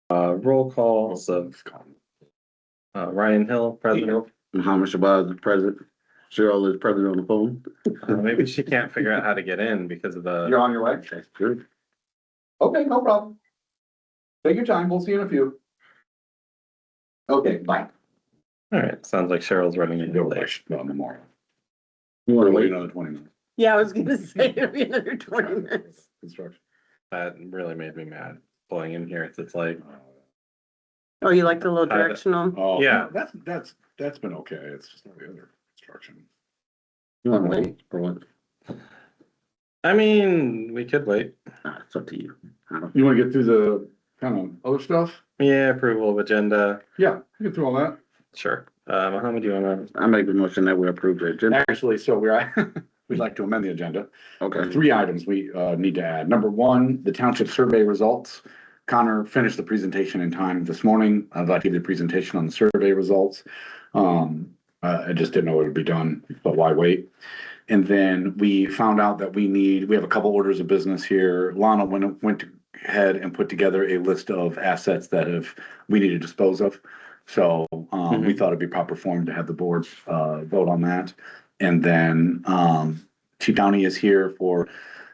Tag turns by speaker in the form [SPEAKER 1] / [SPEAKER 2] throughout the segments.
[SPEAKER 1] Roll calls of Ryan Hill, president.
[SPEAKER 2] Muhammad Shabazz is president. Cheryl is president on the phone.
[SPEAKER 1] Maybe she can't figure out how to get in because of the.
[SPEAKER 3] You're on your way?
[SPEAKER 2] Good.
[SPEAKER 3] Okay, no problem. Take your time. We'll see you in a few. Okay, bye.
[SPEAKER 1] All right, sounds like Cheryl's running into late.
[SPEAKER 3] Memorial.
[SPEAKER 2] You wanna wait?
[SPEAKER 3] Another 20 minutes.
[SPEAKER 4] Yeah, I was gonna say it'll be another 20 minutes.
[SPEAKER 3] Construction.
[SPEAKER 1] That really made me mad. Pulling in here, it's like,
[SPEAKER 4] Oh, you like the little directional?
[SPEAKER 3] Oh,
[SPEAKER 1] Yeah.
[SPEAKER 3] That's been okay. It's just the other construction.
[SPEAKER 2] You wanna wait for what?
[SPEAKER 1] I mean, we could wait.
[SPEAKER 2] It's up to you. I don't-
[SPEAKER 3] You wanna get through the kind of other stuff?
[SPEAKER 1] Yeah, approval of agenda,
[SPEAKER 3] Yeah, get through all that.
[SPEAKER 1] sure. Mohammed, do you wanna?
[SPEAKER 2] I make the motion that we approve the agenda.
[SPEAKER 3] Actually, so we'd like to amend the agenda.
[SPEAKER 2] Okay.
[SPEAKER 3] 3 items we need to add. Number 1, the township survey results. Connor finished the presentation in time this morning. I'd like to give the presentation on the survey results. I just didn't know it would be done, but why wait? And then we found out that we have a couple orders of business here. Lana went ahead and put together a list of assets that we need to dispose of. So we thought it'd be proper form to have the board vote on that. And then Chief Downey is here for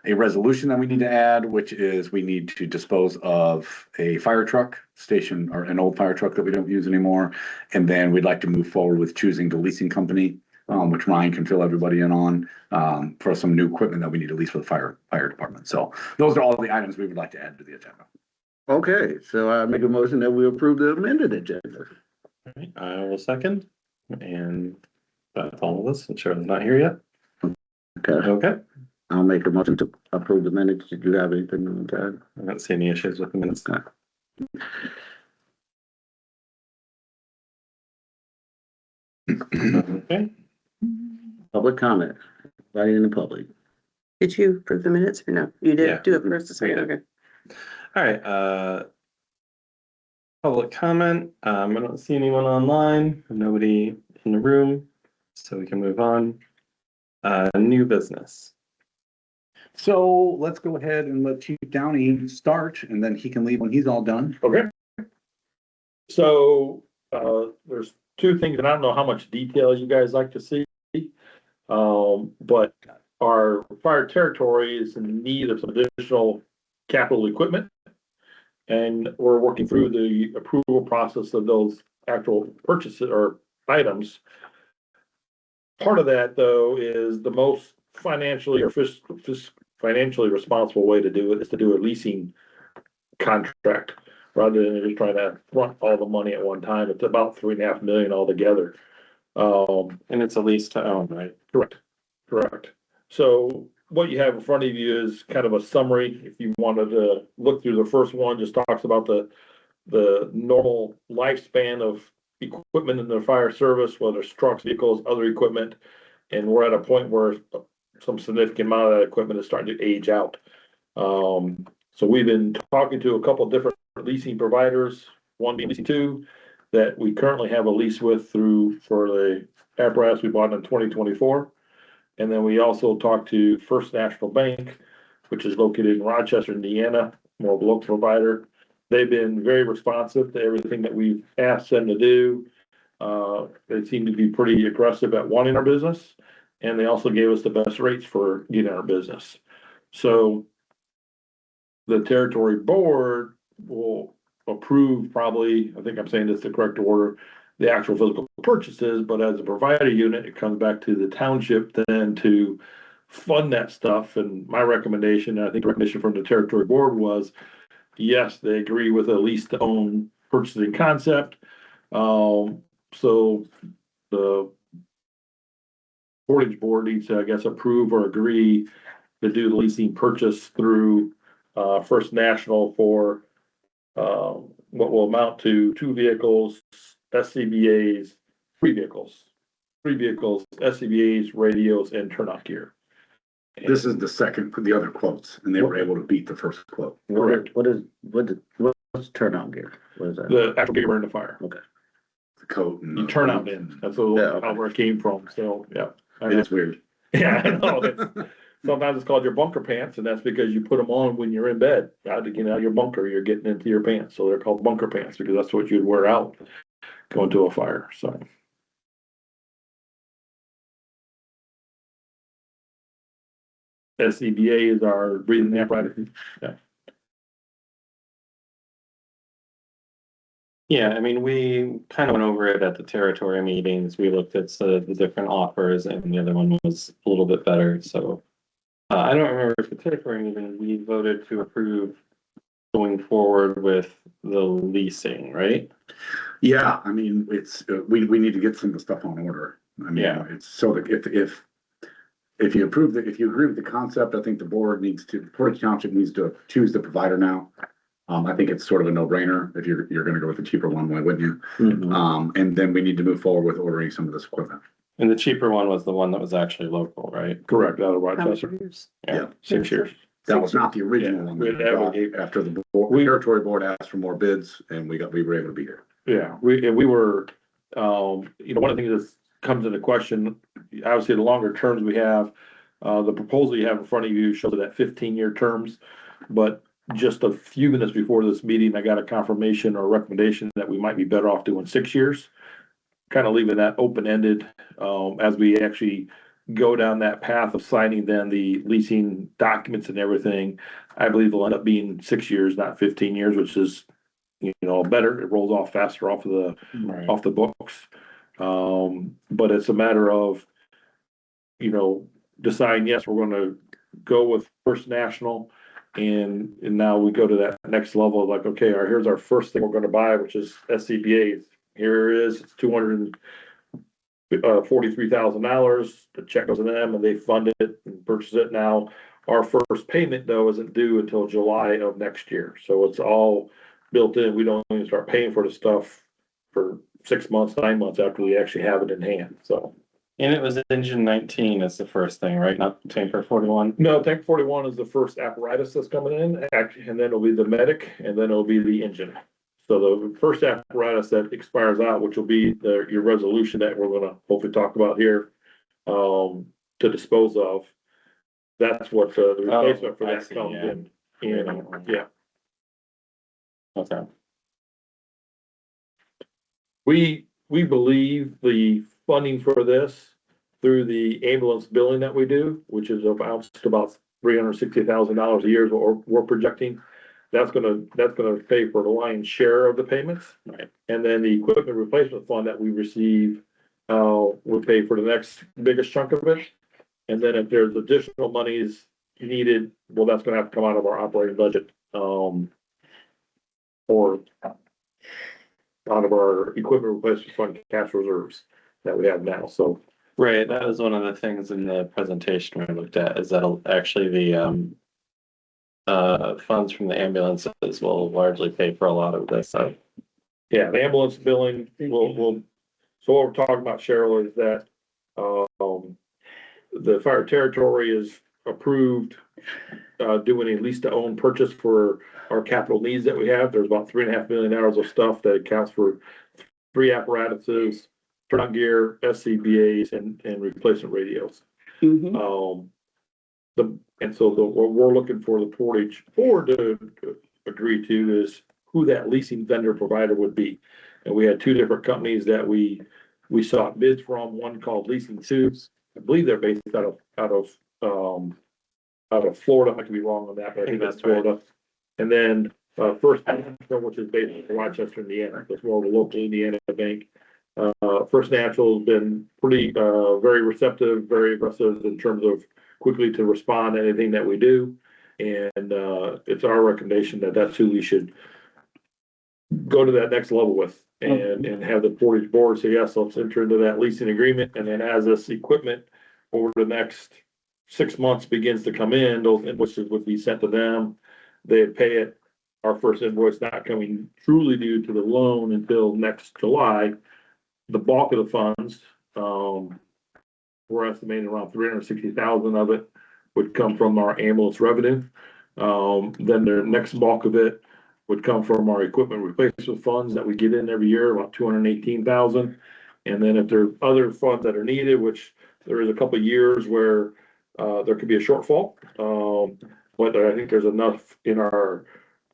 [SPEAKER 3] a resolution that we need to add, which is we need to dispose of a fire truck station or an old fire truck that we don't use anymore. And then we'd like to move forward with choosing the leasing company, which Ryan can fill everybody in on, for some new equipment that we need to lease for the fire department. So those are all the items we would like to add to the agenda.
[SPEAKER 2] Okay, so I make a motion that we approve the amended agenda.
[SPEAKER 1] All right, I will second, and that's all of us, and Cheryl's not here yet.
[SPEAKER 2] Okay,
[SPEAKER 1] Okay,
[SPEAKER 2] I'll make a motion to approve the minutes. Did you have anything on that?
[SPEAKER 1] I don't see any issues with the minutes. Okay,
[SPEAKER 2] Public comment, right in the public.
[SPEAKER 4] Did you approve the minutes or no? You
[SPEAKER 1] Yeah.
[SPEAKER 4] did do it first, this week,
[SPEAKER 1] Yeah.
[SPEAKER 4] okay.
[SPEAKER 1] all right, public comment, I don't see anyone online, nobody in the room, so we can move on. New business.
[SPEAKER 3] So let's go ahead and let Chief Downey start, and then he can leave when he's all done.
[SPEAKER 5] Okay. So, there's 2 things, and I don't know how much detail you guys like to see. But our fire territory is in need of some additional capital equipment. And we're working through the approval process of those actual purchases or items. Part of that, though, is the most financially or financially responsible way to do it is to do a leasing contract rather than just trying to front all the money at one time. It's about $3.5 million altogether.
[SPEAKER 1] And it's a lease to own, right?
[SPEAKER 5] Correct. So what you have in front of you is kind of a summary. If you wanted to look through the first one, just talks about the normal lifespan of equipment in the fire service, whether it's trucks, vehicles, other equipment. And we're at a point where some significant amount of that equipment is starting to age out. So we've been talking to a couple of different leasing providers, one being Leasing 2, that we currently have a lease with for the apparatus we bought in 2024. And then we also talked to First National Bank, which is located in Rochester, Indiana, more of a local provider. They've been very responsive to everything that we've asked them to do. They seem to be pretty aggressive at wanting our business, and they also gave us the best rates for getting our business. So the territory board will approve probably, I think I'm saying this the correct order, the actual physical purchases, but as a provider unit, it comes back to the township then to fund that stuff. And my recommendation, and I think the recommendation from the territory board was, yes, they agree with a lease to own purchasing concept. So the Portage board needs to, I guess, approve or agree to do the leasing purchase through First National for what will amount to 2 vehicles, SCBA's, 3 vehicles, SCBA's, radios, and turnout gear.
[SPEAKER 3] This is the other quotes, and they were able to beat the first quote.
[SPEAKER 5] Correct.
[SPEAKER 2] What's turnout gear? What is that?
[SPEAKER 5] The actual gear in the fire.
[SPEAKER 2] Okay.
[SPEAKER 3] The coat and.
[SPEAKER 5] You turn out in, that's where it came from, so, yeah.
[SPEAKER 3] It is weird.
[SPEAKER 5] Yeah, I know. sometimes it's called your bunker pants, and that's because you put them on when you're in bed. Out to get out of your bunker, you're getting into your pants, so they're called bunker pants because that's what you'd wear out going to a fire, so. SCBA is our breathing apparatus.
[SPEAKER 1] Yeah, I mean, we kind of went over it at the territory meetings. We looked at the different offers and the other one was a little bit better, so. I don't remember if the territory meeting, we voted to approve going forward with the leasing, right?
[SPEAKER 3] Yeah, I mean, it's, we need to get some of the stuff on order. I mean,
[SPEAKER 1] Yeah.
[SPEAKER 3] it's so that if you approve if you agree with the concept, I think the board Portage Township needs to choose the provider now. I think it's sort of a no-brainer if you're gonna go with the cheaper one, why wouldn't you?
[SPEAKER 1] Mm-hmm.
[SPEAKER 3] And then we need to move forward with ordering some of this equipment.
[SPEAKER 1] And the cheaper one was the one that was actually local, right?
[SPEAKER 5] Correct, out of
[SPEAKER 4] How many
[SPEAKER 5] Rochester,
[SPEAKER 4] years?
[SPEAKER 3] Yeah.
[SPEAKER 5] 6 years.
[SPEAKER 3] That was not the original one.
[SPEAKER 5] Yeah,
[SPEAKER 3] that we got after the territory board asked for more bids and we were able to be here.
[SPEAKER 5] Yeah, we were, you know, one of the things that comes into question, obviously the longer terms we have, the proposal you have in front of you shows that 15-year terms, but just a few minutes before this meeting, I got a confirmation or recommendation that we might be better off doing 6 years. Kind of leaving that open-ended, as we actually go down that path of signing then the leasing documents and everything. I believe it'll end up being 6 years, not 15 years, which is, you know, better. It rolls off faster off of off the books. But it's a matter of, you know, deciding, yes, we're gonna go with First National. And now we go to that next level of like, okay, here's our first thing we're gonna buy, which is SCBA's. Here it is, it's $243,000. The check goes to them and they fund it and purchase it. Now, our first payment though isn't due until July of next year. So it's all built in. We don't even start paying for the stuff for 6 months, 9 months after we actually have it in hand, so.
[SPEAKER 1] And it was engine 19 is the first thing, right? Not tanker 41?
[SPEAKER 5] No, tank 41 is the first apparatus that's coming in, and then it'll be the medic, and then it'll be the engine. So the first apparatus that expires out, which will be your resolution that we're gonna hopefully talk about here, to dispose of. That's what the replacement for
[SPEAKER 1] I
[SPEAKER 5] that
[SPEAKER 1] see,
[SPEAKER 5] comes
[SPEAKER 1] yeah.
[SPEAKER 5] in, yeah.
[SPEAKER 1] Okay.
[SPEAKER 5] We believe the funding for this through the ambulance billing that we do, which is about $360,000 a year is what we're projecting. That's gonna pay for the lion's share of the payments.
[SPEAKER 1] Right.
[SPEAKER 5] And then the equipment replacement fund that we receive, will pay for the next biggest chunk of it. And then if there's additional monies needed, well, that's gonna have to come out of our operating budget, or out of our equipment replacement fund cash reserves that we have now, so.
[SPEAKER 1] Right, that was one of the things in the presentation we looked at, is that actually the funds from the ambulances will largely pay for a lot of this. So.
[SPEAKER 5] Yeah, the ambulance billing will, so what we're talking about, Cheryl, is that, the fire territory is approved, doing a lease to own purchase for our capital needs that we have. There's about $3.5 million of stuff that accounts for 3 apparatuses, turnout gear, SCBA's, and replacement radios.
[SPEAKER 4] Mhm.
[SPEAKER 5] What we're looking for the Portage board to agree to is who that leasing vendor provider would be. And we had 2 different companies that we sought bids from, one called Leasing Suits. I believe they're based out of Florida. I could be wrong on that, but I think that's Florida. And then, First National, which is based in Rochester, Indiana. It's more of a local Indiana bank. First National has been pretty, very receptive, very aggressive in terms of quickly to respond to anything that we do. And, it's our recommendation that that's who we should go to that next level with and have the Portage board say, yes, let's enter into that leasing agreement. And then as this equipment over the next 6 months begins to come in, those invoices would be sent to them. They'd pay it. Our first invoice not coming truly due to the loan until next July. The bulk of the funds, we're estimating around 360,000 of it would come from our ambulance revenue. Then the next bulk of it would come from our equipment replacement funds that we get in every year, about 218,000. And then if there are other funds that are needed, which there is a couple of years where there could be a shortfall. But I think there's enough in our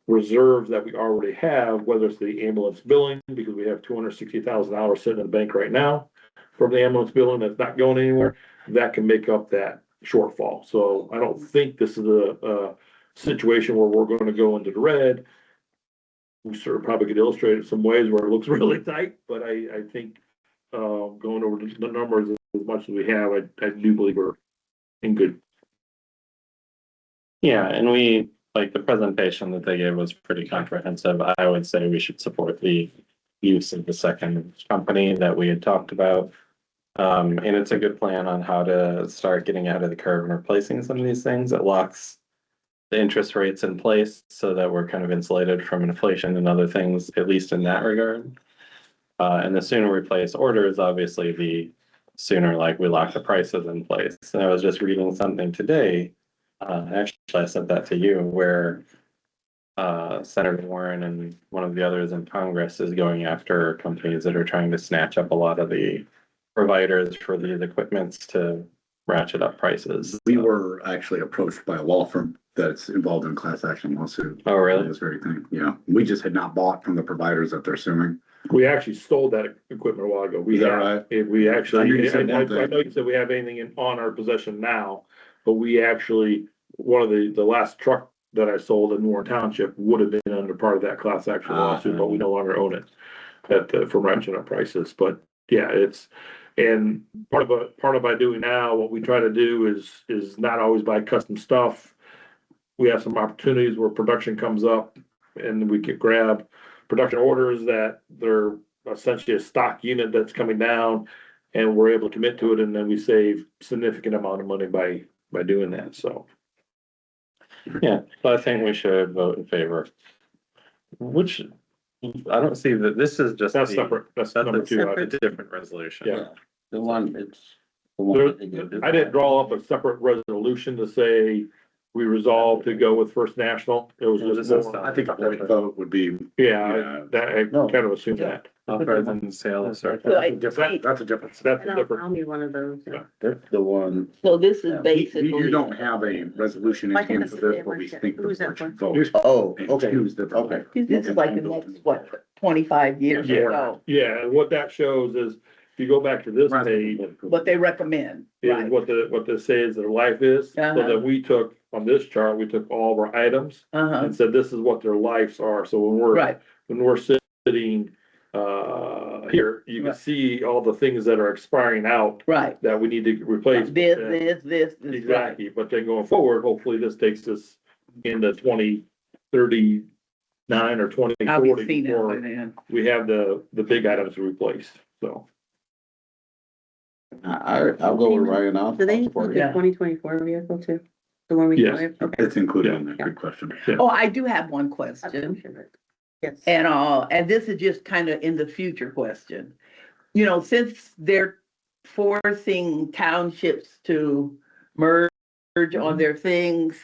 [SPEAKER 5] reserves that we already have, whether it's the ambulance billing, because we have $260,000 sitting in the bank right now from the ambulance billing that's not going anywhere, that can make up that shortfall. So I don't think this is a situation where we're going to go into the red. We sort of probably could illustrate it some ways where it looks really tight, but I think going over the numbers as much as we have, I do believe we're in good.
[SPEAKER 1] Yeah, and we, like, the presentation that they gave was pretty comprehensive. I would say we should support the use of the second company that we had talked about. And it's a good plan on how to start getting ahead of the curve and replacing some of these things. It locks the interest rates in place so that we're kind of insulated from inflation and other things, at least in that regard. And the sooner we place orders, obviously, the sooner like we lock the prices in place. And I was just reading something today. Actually, I sent that to you where Senator Warren and one of the others in Congress is going after companies that are trying to snatch up a lot of the providers for these equipments to ratchet up prices.
[SPEAKER 3] We were actually approached by a law firm that's involved in a class action lawsuit.
[SPEAKER 1] Oh, really?
[SPEAKER 3] This very thing, yeah. We just had not bought from the providers that they're suing.
[SPEAKER 5] We actually sold that equipment a while ago.
[SPEAKER 3] Is that right?
[SPEAKER 5] We actually,
[SPEAKER 3] I knew you said
[SPEAKER 5] I
[SPEAKER 3] one thing.
[SPEAKER 5] know you said we have anything on our possession now, but we actually, one of the last truck that I sold in Warren Township would have been under part of that class action lawsuit, but we no longer own it from ratcheting up prices. But yeah, and part of by doing now, what we try to do is not always buy custom stuff. We have some opportunities where production comes up and we could grab production orders that they're essentially a stock unit that's coming down, and we're able to commit to it, and then we save significant amount of money by doing that. So
[SPEAKER 1] Yeah, so I think we should vote in favor. Which, I don't see that, this is just.
[SPEAKER 5] that's
[SPEAKER 1] the-
[SPEAKER 5] separate. That's
[SPEAKER 1] That's
[SPEAKER 5] number
[SPEAKER 1] a
[SPEAKER 5] two.
[SPEAKER 1] separate, different resolution.
[SPEAKER 5] Yeah.
[SPEAKER 2] The one, it's. the
[SPEAKER 5] There-
[SPEAKER 2] one that they did.
[SPEAKER 5] I didn't draw up a separate resolution to say we resolve to go with First National. It was
[SPEAKER 1] This
[SPEAKER 5] just
[SPEAKER 1] is
[SPEAKER 5] more,
[SPEAKER 3] I think a voice vote would be,
[SPEAKER 5] yeah, that, I
[SPEAKER 2] No.
[SPEAKER 5] kind of assumed that.
[SPEAKER 1] Authorize the sale of certain.
[SPEAKER 4] So I-
[SPEAKER 3] that's a difference.
[SPEAKER 5] That's
[SPEAKER 4] I'll
[SPEAKER 5] different.
[SPEAKER 4] need one of those.
[SPEAKER 5] Yeah.
[SPEAKER 2] That's the one.
[SPEAKER 4] So this is
[SPEAKER 2] Yeah.
[SPEAKER 3] You
[SPEAKER 4] basically.
[SPEAKER 3] don't have a resolution in
[SPEAKER 4] Why can't
[SPEAKER 3] hand
[SPEAKER 4] I
[SPEAKER 3] for
[SPEAKER 4] sit
[SPEAKER 3] this,
[SPEAKER 4] there
[SPEAKER 3] but we
[SPEAKER 4] one second?
[SPEAKER 3] think the
[SPEAKER 4] Who's that
[SPEAKER 3] board should
[SPEAKER 4] for?
[SPEAKER 3] vote.
[SPEAKER 2] Oh,
[SPEAKER 3] and
[SPEAKER 2] okay,
[SPEAKER 3] choose the
[SPEAKER 2] okay.
[SPEAKER 3] provider.
[SPEAKER 6] This is like the next, what, 25 years or
[SPEAKER 5] Yeah,
[SPEAKER 6] so,
[SPEAKER 5] yeah, and what that shows is, if you go back to this page,
[SPEAKER 6] what they recommend,
[SPEAKER 5] is
[SPEAKER 6] right?
[SPEAKER 5] what they say is their life is. So
[SPEAKER 6] Uh-huh.
[SPEAKER 5] that we took, on this chart, we took all of our items
[SPEAKER 6] Uh-huh,
[SPEAKER 5] and said, this is what their lives are. So
[SPEAKER 6] right,
[SPEAKER 5] when we're sitting, here, you can
[SPEAKER 6] Right.
[SPEAKER 5] see all the things that are expiring out
[SPEAKER 6] right.
[SPEAKER 5] that we need to replace.
[SPEAKER 6] This, right.
[SPEAKER 5] Exactly, but then going forward, hopefully this takes us into 2039 or twenty
[SPEAKER 6] I'll be
[SPEAKER 5] forty
[SPEAKER 6] seeing it by
[SPEAKER 5] before
[SPEAKER 6] then.
[SPEAKER 5] we have the big items to replace, so.
[SPEAKER 2] I'll go with Ryan now.
[SPEAKER 4] Do they
[SPEAKER 2] I'll support
[SPEAKER 4] include
[SPEAKER 2] it.
[SPEAKER 4] the 2024 vehicle too? The one we.
[SPEAKER 5] Yes.
[SPEAKER 4] Okay.
[SPEAKER 3] It's included in that, good question.
[SPEAKER 6] Oh, I do have one question.
[SPEAKER 4] Yes.
[SPEAKER 6] And this is just kind of in the future question. You know, since they're forcing townships to merge on their things,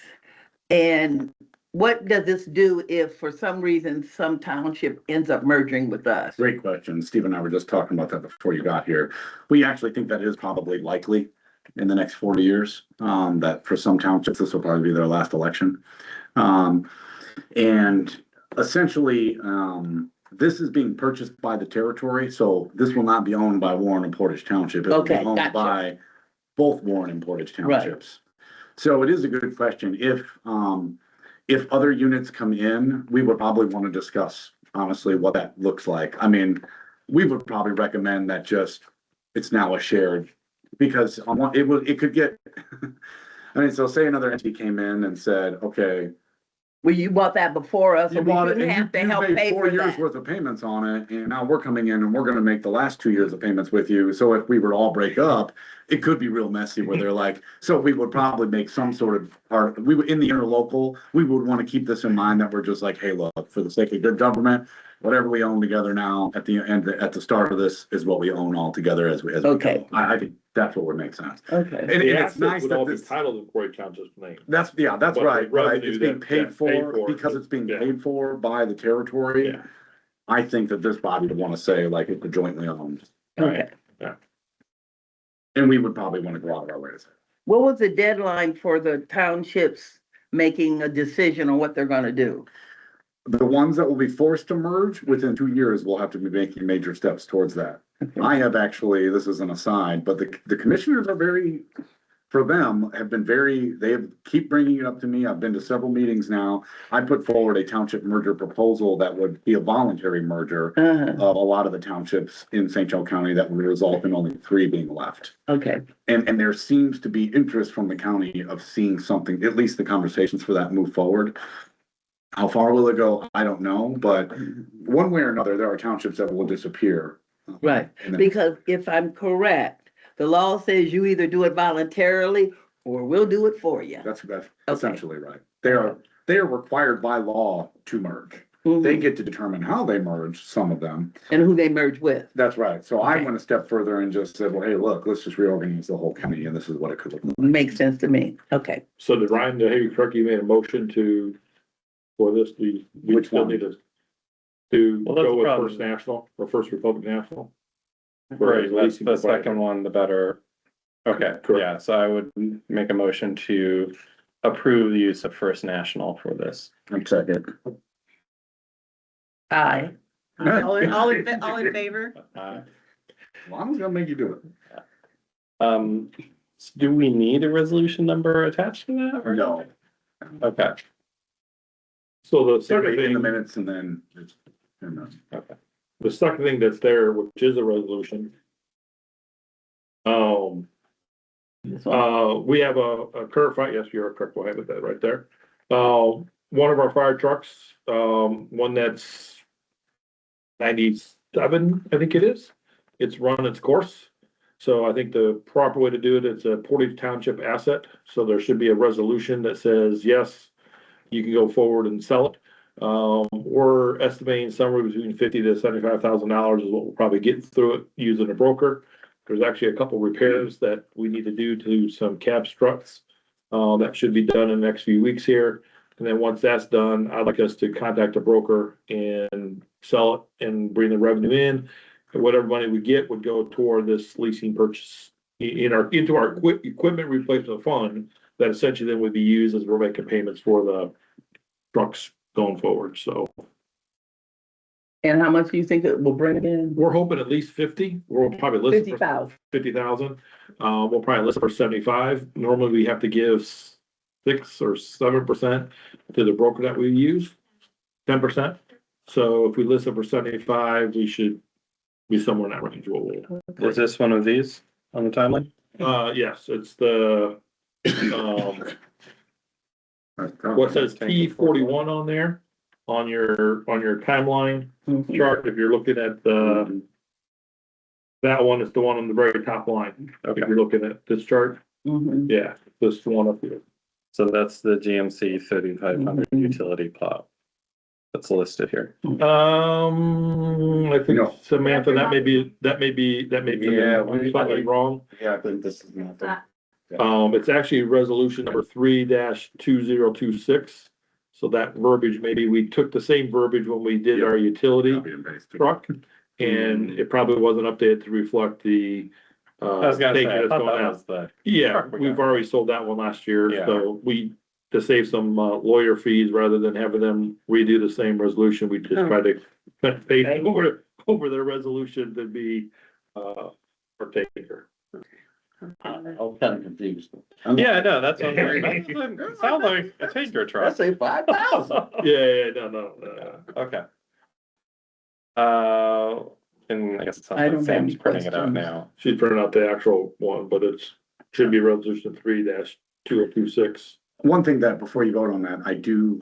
[SPEAKER 6] and what does this do if for some reason some township ends up merging with us?
[SPEAKER 3] Great question. Steve and I were just talking about that before you got here. We actually think that is probably likely in the next 40 years, that for some townships, this will probably be their last election. And essentially, this is being purchased by the territory, so this will not be owned by Warren and Portage Township. It will be
[SPEAKER 6] Okay,
[SPEAKER 3] owned
[SPEAKER 6] gotcha.
[SPEAKER 3] by both Warren and Portage
[SPEAKER 6] Right.
[SPEAKER 3] Townships. So it is a good question. If other units come in, we would probably want to discuss honestly what that looks like. I mean, we would probably recommend that it's now a shared, because it could get, I mean, so say another entity came in and said, okay,
[SPEAKER 6] Well, you bought that before us, so
[SPEAKER 3] you
[SPEAKER 6] we
[SPEAKER 3] bought it
[SPEAKER 6] shouldn't
[SPEAKER 3] and
[SPEAKER 6] have to
[SPEAKER 3] you
[SPEAKER 6] help
[SPEAKER 3] made
[SPEAKER 6] pay
[SPEAKER 3] 4
[SPEAKER 6] for
[SPEAKER 3] years
[SPEAKER 6] that.
[SPEAKER 3] worth of payments on it, and now we're coming in and we're gonna make the last 2 years of payments with you. So if we were to all break up, it could be real messy where they're like, so we would probably make some sort of part, we would, in the interlocal, we would want to keep this in mind that we're just like, hey, look, for the sake of good government, whatever we own together now, at the end, at the start of this is what we own all together as we
[SPEAKER 6] Okay.
[SPEAKER 3] go. I think that's what would make sense.
[SPEAKER 6] Okay,
[SPEAKER 3] And
[SPEAKER 5] The
[SPEAKER 3] it's
[SPEAKER 5] assets
[SPEAKER 3] nice
[SPEAKER 5] would
[SPEAKER 3] that
[SPEAKER 5] all be
[SPEAKER 3] this.
[SPEAKER 5] titled in Portage Township's name.
[SPEAKER 3] That's
[SPEAKER 5] But
[SPEAKER 3] right,
[SPEAKER 5] the
[SPEAKER 3] right.
[SPEAKER 5] revenue
[SPEAKER 3] It's being
[SPEAKER 5] that-
[SPEAKER 3] paid
[SPEAKER 5] paid
[SPEAKER 3] for,
[SPEAKER 5] for,
[SPEAKER 3] because it's being
[SPEAKER 5] yeah.
[SPEAKER 3] paid for by the territory.
[SPEAKER 5] Yeah.
[SPEAKER 3] I think that this body would want to say like it's jointly owned,
[SPEAKER 6] okay.
[SPEAKER 3] and we would probably want to go out of our way to say.
[SPEAKER 6] What was the deadline for the townships making a decision on what they're gonna do?
[SPEAKER 3] The ones that will be forced to merge within 2 years will have to be making major steps towards that.
[SPEAKER 6] Okay.
[SPEAKER 3] I have actually, this is an aside, but the commissioners are very, for them, have been very, they have keep bringing it up to me. I've been to several meetings now. I put forward a township merger proposal that would be a voluntary merger
[SPEAKER 6] Uh-huh,
[SPEAKER 3] of a lot of the townships in St. Joe County that would result in only 3 being left.
[SPEAKER 6] okay,
[SPEAKER 3] And there seems to be interest from the county of seeing something, at least the conversations for that move forward. How far will it go? I don't know, but one way or another, there are townships that will disappear.
[SPEAKER 6] right.
[SPEAKER 3] And then-
[SPEAKER 6] Because if I'm correct, the law says you either do it voluntarily or we'll do it for you.
[SPEAKER 3] That's essentially right. They are required by law to merge. They
[SPEAKER 6] Mhm.
[SPEAKER 3] get to determine how they merge, some of them.
[SPEAKER 6] And who they merge with.
[SPEAKER 3] That's right. So I
[SPEAKER 6] Okay.
[SPEAKER 3] went a step further and just said, well, hey, look, let's just reorganize the whole county and this is what it could look like.
[SPEAKER 6] Makes sense to me. Okay.
[SPEAKER 5] So did Ryan, to hear you correct, you made a motion for this, we
[SPEAKER 3] Which
[SPEAKER 5] still
[SPEAKER 3] one?
[SPEAKER 5] need to
[SPEAKER 1] Well, that's
[SPEAKER 5] go with
[SPEAKER 1] probably-
[SPEAKER 5] First National or First Republic National?
[SPEAKER 1] Right, that's
[SPEAKER 5] Leasing
[SPEAKER 1] the
[SPEAKER 5] provider.
[SPEAKER 1] second one, the better. Okay,
[SPEAKER 5] Correct.
[SPEAKER 1] yeah, so I would make a motion to approve the use of First National for this.
[SPEAKER 2] I'm second.
[SPEAKER 6] Aye.
[SPEAKER 4] All in favor?
[SPEAKER 3] Well, I'm gonna make you do it.
[SPEAKER 1] Do we need a resolution number attached to that? or-
[SPEAKER 3] No.
[SPEAKER 1] Okay,
[SPEAKER 5] So the
[SPEAKER 3] They're
[SPEAKER 5] second
[SPEAKER 3] in the
[SPEAKER 5] thing,
[SPEAKER 3] minutes and then it's, and then-
[SPEAKER 5] the second thing that's there, which is a resolution.
[SPEAKER 6] This one.
[SPEAKER 5] We have a current fire, yes, you're correct, we'll have it that right there. One of our fire trucks, one that's 97, I think it is. It's run its course. So I think the proper way to do it, it's a Portage Township asset. So there should be a resolution that says, yes, you can go forward and sell it. We're estimating somewhere between $50,000 to $75,000 is what we'll probably get through it using a broker. There's actually a couple repairs that we need to do to some cab struts. That should be done in the next few weeks here. And then once that's done, I'd like us to contact a broker and sell it and bring the revenue in. And whatever money we get would go toward this leasing purchase into our equipment replacement fund that essentially then would be used as we're making payments for the trucks going forward. So
[SPEAKER 6] And how much do you think it will bring in?
[SPEAKER 5] we're hoping at least 50. We'll probably list it for
[SPEAKER 6] 50,000.
[SPEAKER 5] 50,000. We'll probably list it for 75. Normally we have to give 6 or 7% to the broker that we use, 10%. So if we list it for 75, we should be somewhere in that range.
[SPEAKER 1] is this one of these on the timeline?
[SPEAKER 5] Yes, it's the, what says T41 on there, on your timeline
[SPEAKER 6] Mhm.
[SPEAKER 5] chart. If you're looking at that one is the one on the very top line. If
[SPEAKER 1] Okay,
[SPEAKER 5] you're looking at this chart,
[SPEAKER 6] Mhm.
[SPEAKER 5] yeah, this one up here.
[SPEAKER 1] so that's the GMC 3500 utility plow. That's listed here.
[SPEAKER 5] I think
[SPEAKER 3] No.
[SPEAKER 5] Samantha, that may be,
[SPEAKER 2] Yeah,
[SPEAKER 5] I'm slightly wrong.
[SPEAKER 2] Yeah, I think this is nothing.
[SPEAKER 5] It's actually resolution number 3-2026. So that verbiage, maybe we took the same verbiage when we did our utility
[SPEAKER 3] Copy and paste.
[SPEAKER 5] truck. And it probably wasn't updated to reflect the,
[SPEAKER 1] I was gonna
[SPEAKER 5] tanker
[SPEAKER 1] say, I
[SPEAKER 5] that's
[SPEAKER 1] thought
[SPEAKER 5] going
[SPEAKER 1] that
[SPEAKER 5] out.
[SPEAKER 1] was the,
[SPEAKER 5] Yeah,
[SPEAKER 1] truck we
[SPEAKER 5] we've
[SPEAKER 1] got.
[SPEAKER 5] already sold that one last year,
[SPEAKER 1] Yeah.
[SPEAKER 5] so to save some, lawyer fees rather than having them redo the same resolution, we just
[SPEAKER 6] Oh.
[SPEAKER 5] tried to pay over their resolution to be, for taker.
[SPEAKER 2] I'm kind of confused.
[SPEAKER 1] yeah, no, that's what it sounds like a tanker truck.
[SPEAKER 2] Let's say 5,000.
[SPEAKER 5] Yeah, no.
[SPEAKER 1] Okay. And I guess it
[SPEAKER 6] I
[SPEAKER 1] sounds like
[SPEAKER 6] don't have
[SPEAKER 1] Sam's
[SPEAKER 6] any
[SPEAKER 1] printing it out
[SPEAKER 6] questions.
[SPEAKER 1] now.
[SPEAKER 5] She's printing out the actual one, but should be resolution 3-2026.
[SPEAKER 3] One thing that, before you vote on that, I do,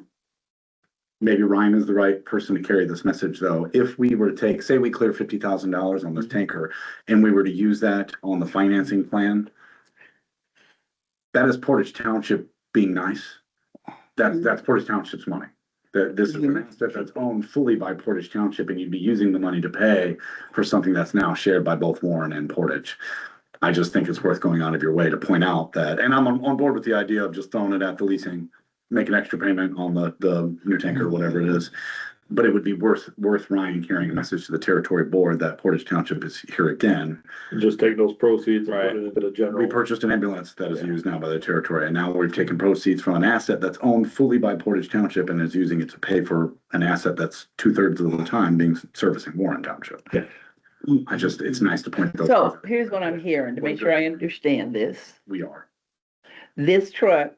[SPEAKER 3] maybe Ryan is the right person to carry this message, though. If we were to take, say we clear $50,000 on this tanker, and we were to use that on the financing plan, that is Portage Township being nice. That's Portage Township's money. This is an asset that's owned fully by Portage Township, and you'd be using the money to pay for something that's now shared by both Warren and Portage. I just think it's worth going out of your way to point out that, and I'm on board with the idea of just throwing it at the leasing, make an extra payment on the new tanker, whatever it is. But it would be worth Ryan carrying a message to the territory board that Portage Township is here again.
[SPEAKER 5] Just take those proceeds and
[SPEAKER 1] Right.
[SPEAKER 5] put it into the
[SPEAKER 3] We
[SPEAKER 5] general.
[SPEAKER 3] purchased an ambulance that is used now by the territory, and now we've taken proceeds from an asset that's owned fully by Portage Township and is using it to pay for an asset that's 2/3 of the time being servicing Warren Township.
[SPEAKER 5] Yeah.
[SPEAKER 3] It's nice to point those.
[SPEAKER 6] So here's what I'm hearing, to make sure I understand this.
[SPEAKER 3] We are.
[SPEAKER 6] This truck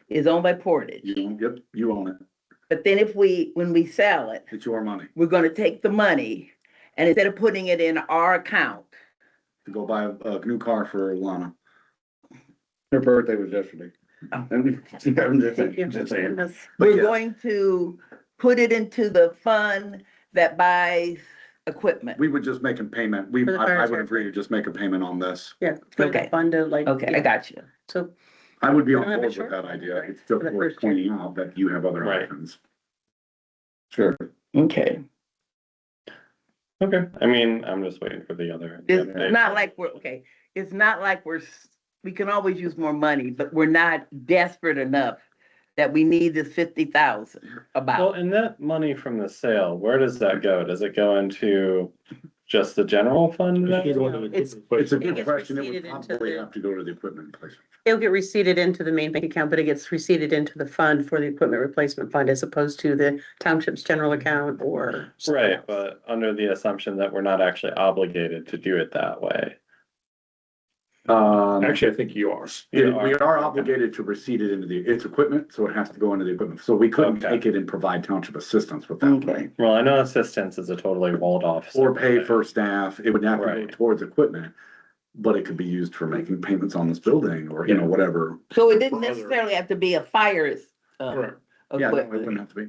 [SPEAKER 6] is owned by Portage,
[SPEAKER 3] Yep, you own it.
[SPEAKER 6] but then when we sell it,
[SPEAKER 3] It's your money
[SPEAKER 6] we're gonna take the money and instead of putting it in our account,
[SPEAKER 3] to go buy a new car for Lana.
[SPEAKER 2] Her birthday was yesterday.
[SPEAKER 6] Oh.
[SPEAKER 2] I'm just saying. But
[SPEAKER 6] we're
[SPEAKER 2] yeah.
[SPEAKER 6] going to put it into the fund that buys equipment.
[SPEAKER 3] We would just make a payment.
[SPEAKER 4] For the fire
[SPEAKER 3] I would
[SPEAKER 4] truck.
[SPEAKER 3] agree to just make a payment on this.
[SPEAKER 4] Yeah. put it
[SPEAKER 6] Okay.
[SPEAKER 4] Funded like.
[SPEAKER 6] Okay, I
[SPEAKER 4] yeah.
[SPEAKER 6] got you.
[SPEAKER 4] So,
[SPEAKER 3] I would be
[SPEAKER 4] We
[SPEAKER 3] on
[SPEAKER 4] don't have a
[SPEAKER 3] board with
[SPEAKER 4] short
[SPEAKER 3] that
[SPEAKER 4] fund,
[SPEAKER 3] idea.
[SPEAKER 4] right?
[SPEAKER 3] It's just
[SPEAKER 4] For the
[SPEAKER 3] worth
[SPEAKER 4] first year.
[SPEAKER 3] pointing out that you have other
[SPEAKER 1] Right.
[SPEAKER 3] options.
[SPEAKER 2] Sure.
[SPEAKER 6] Okay.
[SPEAKER 1] Okay, I mean, I'm just waiting for the other.
[SPEAKER 6] It's
[SPEAKER 1] update.
[SPEAKER 6] not like it's not like we can always use more money, but we're not desperate enough that we need this 50,000
[SPEAKER 1] Well,
[SPEAKER 6] about.
[SPEAKER 1] and that money from the sale, where does that go? Does it go into just the general fund?
[SPEAKER 5] It should
[SPEAKER 1] then?
[SPEAKER 5] go into the
[SPEAKER 4] It's-
[SPEAKER 5] equipment
[SPEAKER 3] It's a
[SPEAKER 5] replacement.
[SPEAKER 3] good
[SPEAKER 4] gets
[SPEAKER 3] question. It would
[SPEAKER 4] receipted into
[SPEAKER 3] probably
[SPEAKER 4] the-
[SPEAKER 3] have to go to the equipment replacement.
[SPEAKER 4] it'll get receipted into the main bank account, but it gets receipted into the fund for the equipment replacement fund as opposed to the township's general account or. something
[SPEAKER 1] Right,
[SPEAKER 4] else.
[SPEAKER 1] but under the assumption that we're not actually obligated to do it that way.
[SPEAKER 5] Actually, I think you are.
[SPEAKER 3] We are obligated to receipt it into it's equipment, so it has to go into the equipment. So we couldn't
[SPEAKER 1] Okay.
[SPEAKER 3] take it and provide township assistance with that money.
[SPEAKER 6] Okay.
[SPEAKER 1] Well, I know assistance is a totally walled off.
[SPEAKER 3] Or pay for staff. It would have to go
[SPEAKER 1] Right.
[SPEAKER 3] towards equipment. But it could be used for making payments on this building or, whatever.
[SPEAKER 6] So it didn't necessarily have to be a fire's
[SPEAKER 5] Correct.
[SPEAKER 3] Yeah, no, it
[SPEAKER 6] equipment.
[SPEAKER 3] wouldn't have to be.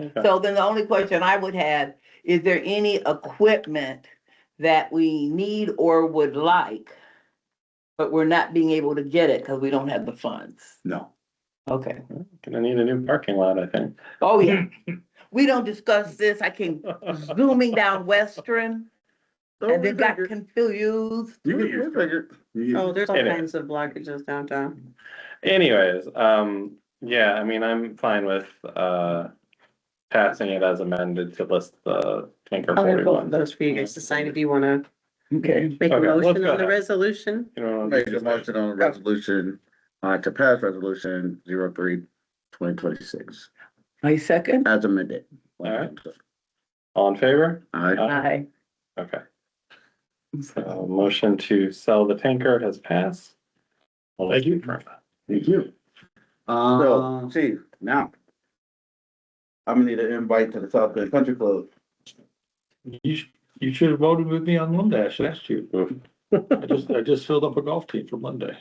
[SPEAKER 1] Okay.
[SPEAKER 6] So then the only question I would have, is there any equipment that we need or would like, but we're not being able to get it because we don't have the funds?
[SPEAKER 3] No.
[SPEAKER 6] Okay.
[SPEAKER 1] Gonna need a new parking lot, I think.
[SPEAKER 6] Oh, yeah. We don't discuss this. I came zooming down Western and then got confused.
[SPEAKER 3] You get your figure.
[SPEAKER 4] Oh, there's all
[SPEAKER 1] Anyway.
[SPEAKER 4] kinds of blockages downtown.
[SPEAKER 1] Anyways, yeah, I mean, I'm fine with, passing it as amended to list the tanker
[SPEAKER 4] I'll have both of
[SPEAKER 1] 41.
[SPEAKER 4] those for you guys to sign if you wanna
[SPEAKER 6] Okay.
[SPEAKER 4] make a
[SPEAKER 1] Okay, let's
[SPEAKER 4] motion
[SPEAKER 1] go
[SPEAKER 4] on the
[SPEAKER 1] ahead.
[SPEAKER 4] resolution.
[SPEAKER 1] You know,
[SPEAKER 2] Make a motion on the resolution, to pass resolution 03/2026
[SPEAKER 6] My second?
[SPEAKER 2] as amended.
[SPEAKER 1] All right. All in favor?
[SPEAKER 2] Aye.
[SPEAKER 6] Aye.
[SPEAKER 1] Okay. So motion to sell the tanker has passed. Well,
[SPEAKER 5] Thank you.
[SPEAKER 1] confirm that.
[SPEAKER 3] Thank you.
[SPEAKER 2] So, Chief, now. I'm gonna need an invite to the South Bend Country Club.
[SPEAKER 5] You should have voted with me on Monday. I should ask you. I just filled up a golf team for Monday.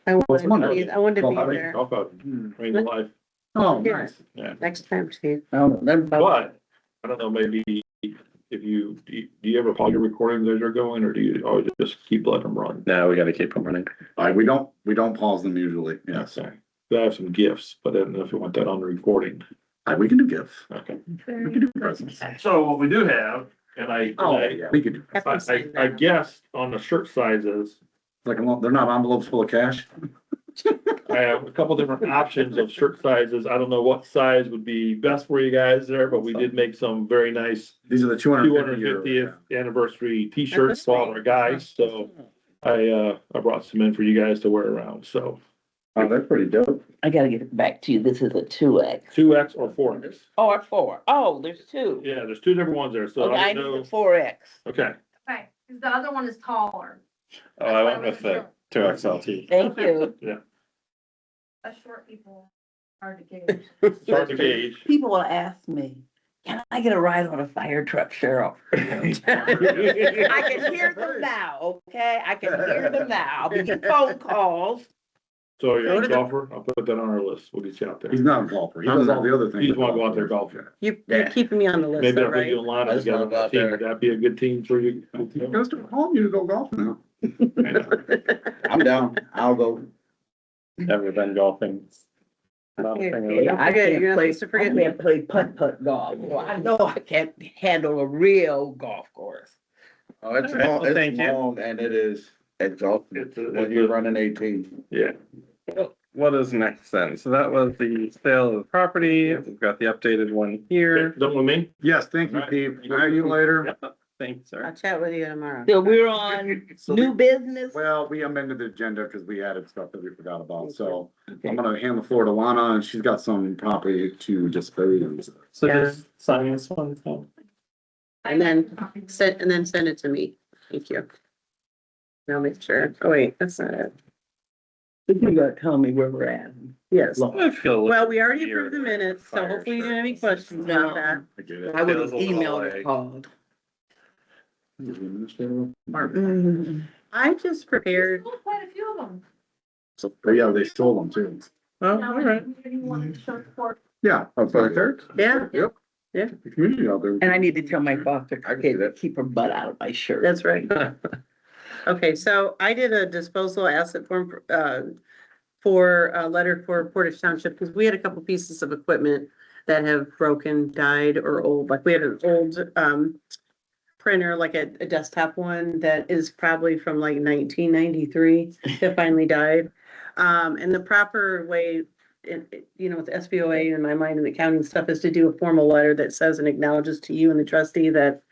[SPEAKER 4] I
[SPEAKER 3] What's
[SPEAKER 4] wanted to
[SPEAKER 3] Monday?
[SPEAKER 4] be, I wanted to
[SPEAKER 3] Well,
[SPEAKER 4] be
[SPEAKER 3] I mean,
[SPEAKER 4] there
[SPEAKER 5] Golf out, rain of life.
[SPEAKER 2] Oh,
[SPEAKER 4] nice.
[SPEAKER 5] Yeah.
[SPEAKER 4] next time, Steve.
[SPEAKER 5] But I don't know, maybe if do you ever pause your recordings as you're going, or do you always just keep letting them run?
[SPEAKER 1] No, we gotta keep them running.
[SPEAKER 3] We don't pause them usually. Yes.
[SPEAKER 5] Okay. I have some gifts, but I don't know if you want that on the recording.
[SPEAKER 3] We can do gifts.
[SPEAKER 5] Okay.
[SPEAKER 3] We can do presents.
[SPEAKER 5] So what we do have, and
[SPEAKER 3] Oh, yeah, we could do.
[SPEAKER 4] Have them sign
[SPEAKER 5] I
[SPEAKER 4] that.
[SPEAKER 5] guessed on the shirt sizes,
[SPEAKER 3] Like, they're not envelopes full of cash.
[SPEAKER 5] I have a couple different options of shirt sizes. I don't know what size would be best for you guys there, but we did make some very nice
[SPEAKER 3] These are the
[SPEAKER 5] 250th anniversary t-shirts for all our guys, so I brought some in for you guys to wear around, so
[SPEAKER 2] Oh, that's pretty dope.
[SPEAKER 6] I gotta get it back to you. This is a 2X.
[SPEAKER 5] 2X or 4X.
[SPEAKER 6] Oh, or 4. Oh, there's two.
[SPEAKER 5] Yeah, there's two different ones there, so
[SPEAKER 6] Okay,
[SPEAKER 5] I
[SPEAKER 6] I
[SPEAKER 5] don't
[SPEAKER 6] need
[SPEAKER 5] know.
[SPEAKER 6] the 4X.
[SPEAKER 5] Okay,
[SPEAKER 7] Okay, because the other one is taller,
[SPEAKER 1] Oh, I went with the 2XLT.
[SPEAKER 6] Thank you.
[SPEAKER 7] us short people, hard to gauge.
[SPEAKER 5] it's hard to gauge.
[SPEAKER 6] People will ask me, can I get a ride on a fire truck, Cheryl? I can hear them now, okay? I can hear them now. I'll be getting phone calls.
[SPEAKER 5] So you're a golfer, I'll put that on our list, we'll get you out there.
[SPEAKER 3] He's not a golfer. He does all the other things.
[SPEAKER 5] You just wanna go out there golfing.
[SPEAKER 4] You're
[SPEAKER 2] Yeah.
[SPEAKER 4] keeping me on the list,
[SPEAKER 5] Maybe
[SPEAKER 4] though,
[SPEAKER 5] I'll put
[SPEAKER 4] right?
[SPEAKER 5] you and Lana
[SPEAKER 2] I just
[SPEAKER 5] together
[SPEAKER 2] wanna go
[SPEAKER 5] on a
[SPEAKER 2] out
[SPEAKER 5] team,
[SPEAKER 2] there.
[SPEAKER 5] would that be a good team for you?
[SPEAKER 3] He goes to home, you to go golfing now.
[SPEAKER 2] I'm down. I'll go.
[SPEAKER 1] Never been golfing. Not a thing really.
[SPEAKER 6] Yeah, I
[SPEAKER 4] Good,
[SPEAKER 6] can't
[SPEAKER 4] you're not
[SPEAKER 6] play,
[SPEAKER 4] supposed to
[SPEAKER 6] I
[SPEAKER 4] forget me.
[SPEAKER 6] can't play putt-putt golf. Well, I know I can't handle a real golf course.
[SPEAKER 2] Oh, it's
[SPEAKER 1] All right,
[SPEAKER 2] long,
[SPEAKER 1] well, thank
[SPEAKER 2] it's
[SPEAKER 1] you.
[SPEAKER 2] long and it is exhausting
[SPEAKER 5] It's a-
[SPEAKER 2] when you're running 18.
[SPEAKER 5] Yeah,
[SPEAKER 1] what is next then? So that was the sale of the property. We've got the updated one here.
[SPEAKER 5] Done with me?
[SPEAKER 3] Yes, thank you, Steve. Are you later?
[SPEAKER 1] Thank you,
[SPEAKER 4] I'll
[SPEAKER 1] sir.
[SPEAKER 4] chat with you tomorrow.
[SPEAKER 6] So we're on new business.
[SPEAKER 3] Well, we amended the agenda because we added stuff that we forgot about, so
[SPEAKER 6] Okay.
[SPEAKER 3] I'm gonna hand the floor to Lana, and she's got some property to dispose of.
[SPEAKER 1] So
[SPEAKER 4] Yeah.
[SPEAKER 1] just sign this one. So.
[SPEAKER 4] And then send it to me. Thank you. I'll make sure. Oh, wait, that's not it.
[SPEAKER 6] You gotta tell me where we're at.
[SPEAKER 4] Yes.
[SPEAKER 1] I feel a little
[SPEAKER 4] Well, we already
[SPEAKER 1] weird
[SPEAKER 4] approved the minutes, so
[SPEAKER 1] fire
[SPEAKER 4] hopefully you
[SPEAKER 1] shirt.
[SPEAKER 4] don't have any questions about that.
[SPEAKER 3] I get it.
[SPEAKER 6] I would
[SPEAKER 1] Feels
[SPEAKER 6] have
[SPEAKER 1] a little
[SPEAKER 6] emailed
[SPEAKER 1] like-
[SPEAKER 6] or called.
[SPEAKER 4] I just prepared.
[SPEAKER 7] Still quite a few of them.
[SPEAKER 3] But yeah, they stole them too.
[SPEAKER 1] Oh, all right.
[SPEAKER 7] Anyone to show support.
[SPEAKER 3] Yeah.
[SPEAKER 4] Yeah.
[SPEAKER 3] Yep.
[SPEAKER 4] Yeah.
[SPEAKER 3] The community out there.
[SPEAKER 6] And I need to tell my foster kid to keep her butt out of my shirt.
[SPEAKER 4] That's right. Okay, so I did a disposal asset form, for a letter for Portage Township, because we had a couple pieces of equipment that have broken, died, or old, like we had an old, printer, like a desktop one that is probably from like 1993 that finally died. And the proper way, you know, with SBOA in my mind and the county and stuff is to do a formal letter that says and acknowledges to you and the trustee that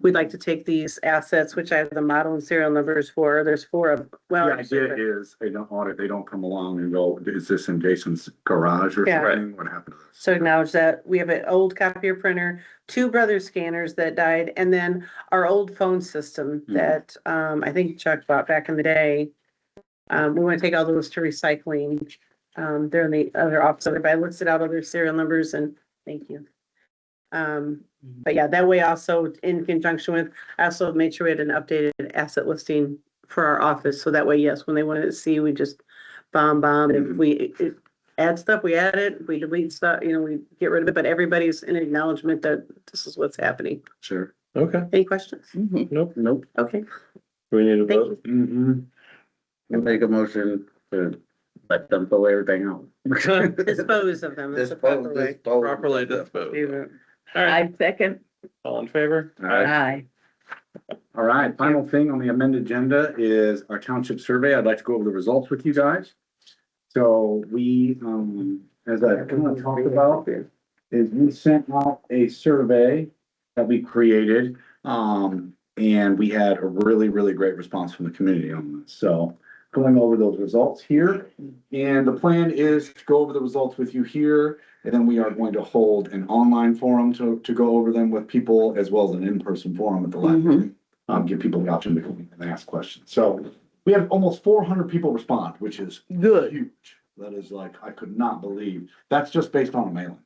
[SPEAKER 4] we'd like to take these assets, which I have the model and serial numbers for. There's 4 of, well.
[SPEAKER 3] The idea is, they don't audit, they don't come along and go, is this in Jason's garage or
[SPEAKER 4] Yeah.
[SPEAKER 3] something? What happened to this?
[SPEAKER 4] So acknowledge that we have an old copier printer, 2 Brothers scanners that died, and then our old phone system that, I think Chuck bought back in the day. We want to take all those to recycling. They're in the other office, everybody listed out other serial numbers and thank you. But yeah, that way also in conjunction with, I also made sure we had an updated asset listing for our office. So that way, yes, when they wanted to see, we just bomb. If we add stuff, we add it. If we delete stuff, you know, we get rid of it, but everybody's in acknowledgement that this is what's happening.
[SPEAKER 3] Sure.
[SPEAKER 1] Okay.
[SPEAKER 4] Any questions?
[SPEAKER 6] Mhm.
[SPEAKER 1] Nope.
[SPEAKER 4] Okay,
[SPEAKER 1] Do we need a
[SPEAKER 4] thank
[SPEAKER 1] vote?
[SPEAKER 4] you.
[SPEAKER 2] Mm-hmm. I'll make a motion to let them throw everything out.
[SPEAKER 4] Dispose of them. That's the proper way.
[SPEAKER 1] Properly disposed. All right.
[SPEAKER 6] I second.
[SPEAKER 1] All in favor?
[SPEAKER 6] Aye.
[SPEAKER 3] All right, final thing on the amended agenda is our township survey. I'd like to go over the results with you guys. So we, as I kind of talked about, is we sent out a survey that we created. And we had a really, really great response from the community on this. So going over those results here. And the plan is to go over the results with you here. And then we are going to hold an online forum to go over them with people, as well as an in-person forum at the library. Give people the option to come and ask questions. So we have almost 400 people respond, which is
[SPEAKER 6] Good.
[SPEAKER 3] huge. That is like, I could not believe. That's just based on a mailing.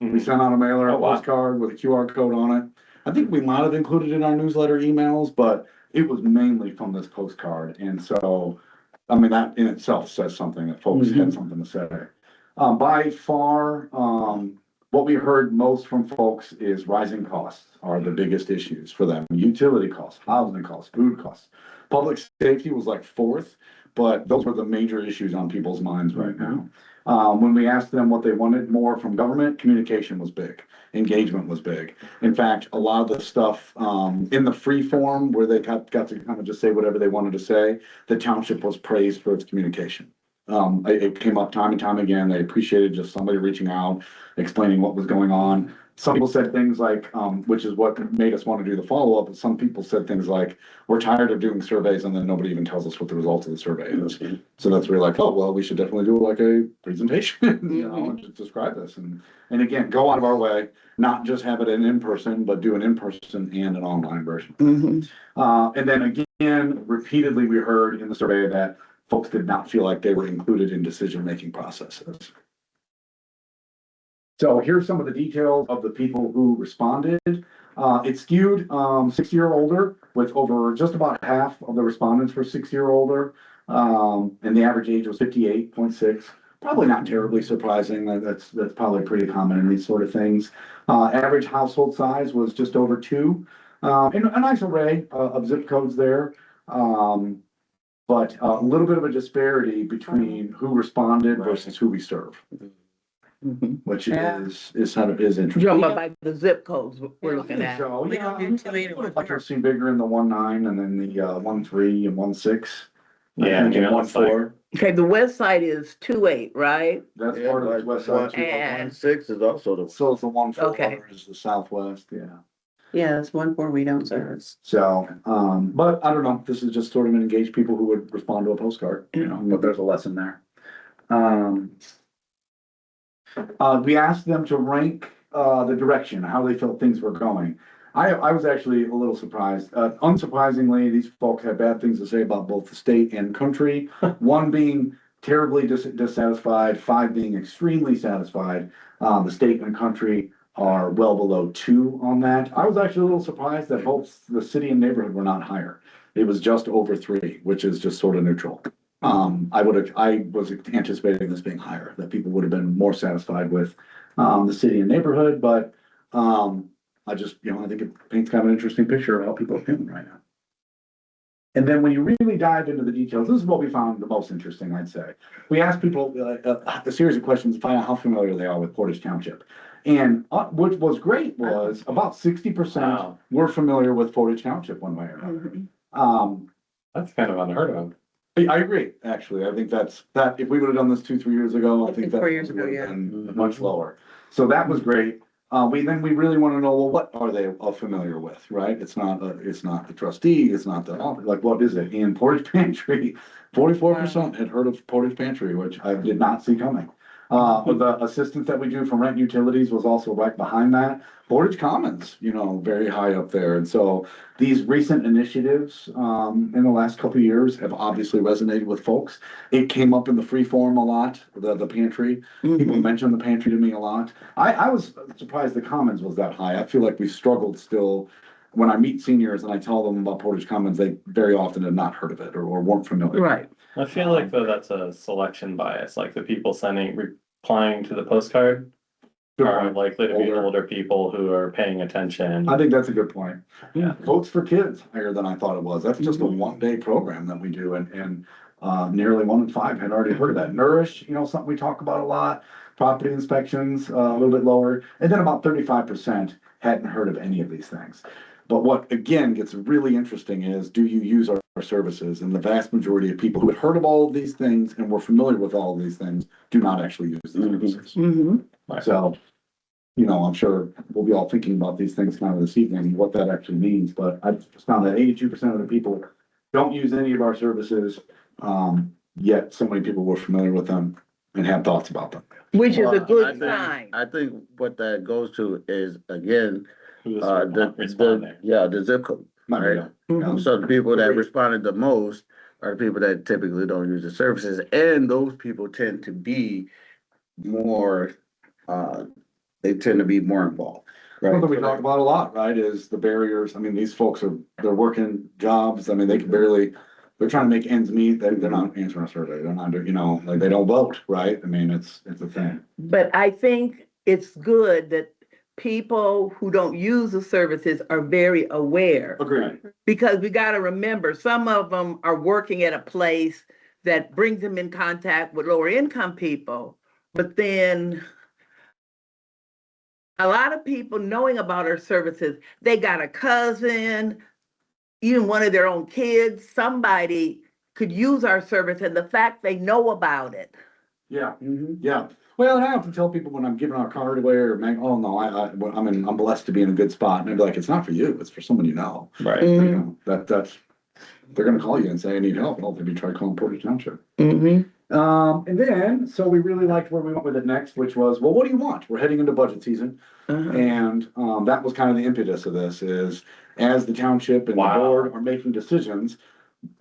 [SPEAKER 3] We
[SPEAKER 1] Mhm.
[SPEAKER 3] sent out a mailer,
[SPEAKER 1] Oh,
[SPEAKER 3] a
[SPEAKER 1] wow.
[SPEAKER 3] postcard with a QR code on it. I think we might have included it in our newsletter emails, but it was mainly from this postcard. And so, I mean, that in itself says something, that folks had something to say. By far, what we heard most from folks is rising costs are the biggest issues for them. Utility costs, housing costs, food costs. Public safety was like 4th, but those were the major issues on people's minds right now. When we asked them what they wanted more from government, communication was big, engagement was big. In fact, a lot of the stuff in the free form where they got to kind of just say whatever they wanted to say, the township was praised for its communication. It came up time and time again. They appreciated just somebody reaching out, explaining what was going on. Some people said things like, which is what made us want to do the follow-up, but some people said things like, we're tired of doing surveys and then nobody even tells us what the results of the survey is. So that's where we're like, oh, well, we should definitely do like a presentation, you know, and just describe this. And again, go out of our way, not just have it in person, but do an in-person and an online version. And then again, repeatedly, we heard in the survey that folks did not feel like they were included in decision-making processes. So here's some of the details of the people who responded. It skewed 60 or older, with over just about half of the respondents were 60 or older. And the average age was 58.6. Probably not terribly surprising. That's probably pretty common in these sort of things. Average household size was just over 2. And a nice array of zip codes there. But a little bit of a disparity between who responded versus who we serve, which is interesting.
[SPEAKER 6] Jump up by the zip codes we're looking at.
[SPEAKER 3] So,
[SPEAKER 4] We
[SPEAKER 3] yeah,
[SPEAKER 4] don't do too many.
[SPEAKER 3] I've seen bigger in the 1.9 and then the 1.3 and 1.6.
[SPEAKER 1] Yeah,
[SPEAKER 3] And
[SPEAKER 1] you know, it's like
[SPEAKER 3] 1.4.
[SPEAKER 6] Okay, the west side is 2.8, right?
[SPEAKER 3] That's
[SPEAKER 2] Yeah,
[SPEAKER 3] part of the west side. too.
[SPEAKER 6] And-
[SPEAKER 2] 1.6 is also the.
[SPEAKER 3] So it's the 1.4
[SPEAKER 6] Okay.
[SPEAKER 3] is the southwest, yeah.
[SPEAKER 4] Yeah, that's 1.4 we don't service.
[SPEAKER 3] So, but I don't know, this is just sort of engage people who would respond to a postcard, you know, but there's a lesson there. We asked them to rank, the direction, how they felt things were going. I was actually a little surprised. Unsurprisingly, these folks had bad things to say about both the state and country. One being terribly dissatisfied, 5 being extremely satisfied. The state and country are well below 2 on that. I was actually a little surprised that both the city and neighborhood were not higher. It was just over 3, which is just sort of neutral. I was anticipating this being higher, that people would have been more satisfied with, the city and neighborhood, but, I just, you know, I think it paints kind of an interesting picture of how people are feeling right now. And then when you really dive into the details, this is what we found the most interesting, I'd say. We asked people a series of questions to find out how familiar they are with Portage Township. And what was great was about 60% were familiar with Portage Township one way or another.
[SPEAKER 1] That's kind of unheard of.
[SPEAKER 3] I agree, actually. I think that if we would have done this 2-3 years ago, I think that
[SPEAKER 4] 4 years ago,
[SPEAKER 3] would
[SPEAKER 4] yeah.
[SPEAKER 3] have been much lower. So that was great. We really want to know, well, what are they familiar with, right? It's not the trustee, it's not the, like, what is it? In Portage Pantry, 44% had heard of Portage Pantry, which I did not see coming. The assistance that we do from rent utilities was also right behind that. Portage Commons, you know, very high up there. And so these recent initiatives, in the last couple of years have obviously resonated with folks. It came up in the free form a lot, the pantry. People mentioned the pantry to me a lot. I was surprised the Commons was that high. I feel like we struggled still. When I meet seniors and I tell them about Portage Commons, they very often have not heard of it or weren't familiar.
[SPEAKER 6] Right.
[SPEAKER 1] I feel like though that's a selection bias, like the people replying to the postcard
[SPEAKER 3] Good
[SPEAKER 1] are
[SPEAKER 3] point.
[SPEAKER 1] likely to be older people who are paying attention.
[SPEAKER 3] I think that's a good point.
[SPEAKER 1] Yeah.
[SPEAKER 3] Votes for Kids, higher than I thought it was. That's just a 1-day program that we do, and nearly 1 in 5 had already heard of that. Nourish, you know, something we talk about a lot. Property inspections, a little bit lower, and then about 35% hadn't heard of any of these things. But what again gets really interesting is, do you use our services? And the vast majority of people who had heard of all of these things and were familiar with all of these things do not actually use the services. So, you know, I'm sure we'll be all thinking about these things kind of this evening, and what that actually means, but I just found that 82% of the people don't use any of our services, yet so many people were familiar with them and have thoughts about them.
[SPEAKER 6] Which is a
[SPEAKER 2] I
[SPEAKER 6] good
[SPEAKER 2] think-
[SPEAKER 6] sign.
[SPEAKER 2] I think what that goes to is, again,
[SPEAKER 1] Who's
[SPEAKER 2] the
[SPEAKER 1] responding?
[SPEAKER 2] zip code, right?
[SPEAKER 6] Mhm.
[SPEAKER 2] So the people that
[SPEAKER 3] Agreed.
[SPEAKER 2] responded the most are the people that typically don't use the services, and those people tend to be more, they tend to be more involved. Right?
[SPEAKER 3] Something we talk about a lot, right, is the barriers. I mean, these folks they're working jobs. I mean, they can barely, they're trying to make ends meet. They're not answering a survey. They're not, you know, like they don't vote, right? I mean, it's a thing.
[SPEAKER 6] But I think it's good that people who don't use the services are very aware.
[SPEAKER 3] Agreed.
[SPEAKER 6] Because we gotta remember, some of them are working at a place that brings them in contact with lower income people. But then a lot of people knowing about our services, they got a cousin, even one of their own kids, somebody could use our service, and the fact they know about it.
[SPEAKER 3] Yeah, yeah. Well, and I have to tell people when I'm giving our card away or oh no, I'm blessed to be in a good spot. And they'd be like, it's not for you, it's for someone you know.
[SPEAKER 1] Right.
[SPEAKER 3] You know, that's, they're gonna call you and say, I need help. Well, maybe try calling Portage Township. And then, so we really liked where we went with it next, which was, well, what do you want? We're heading into budget season. And that was kind of the impetus of this is, as the township and the board are making decisions,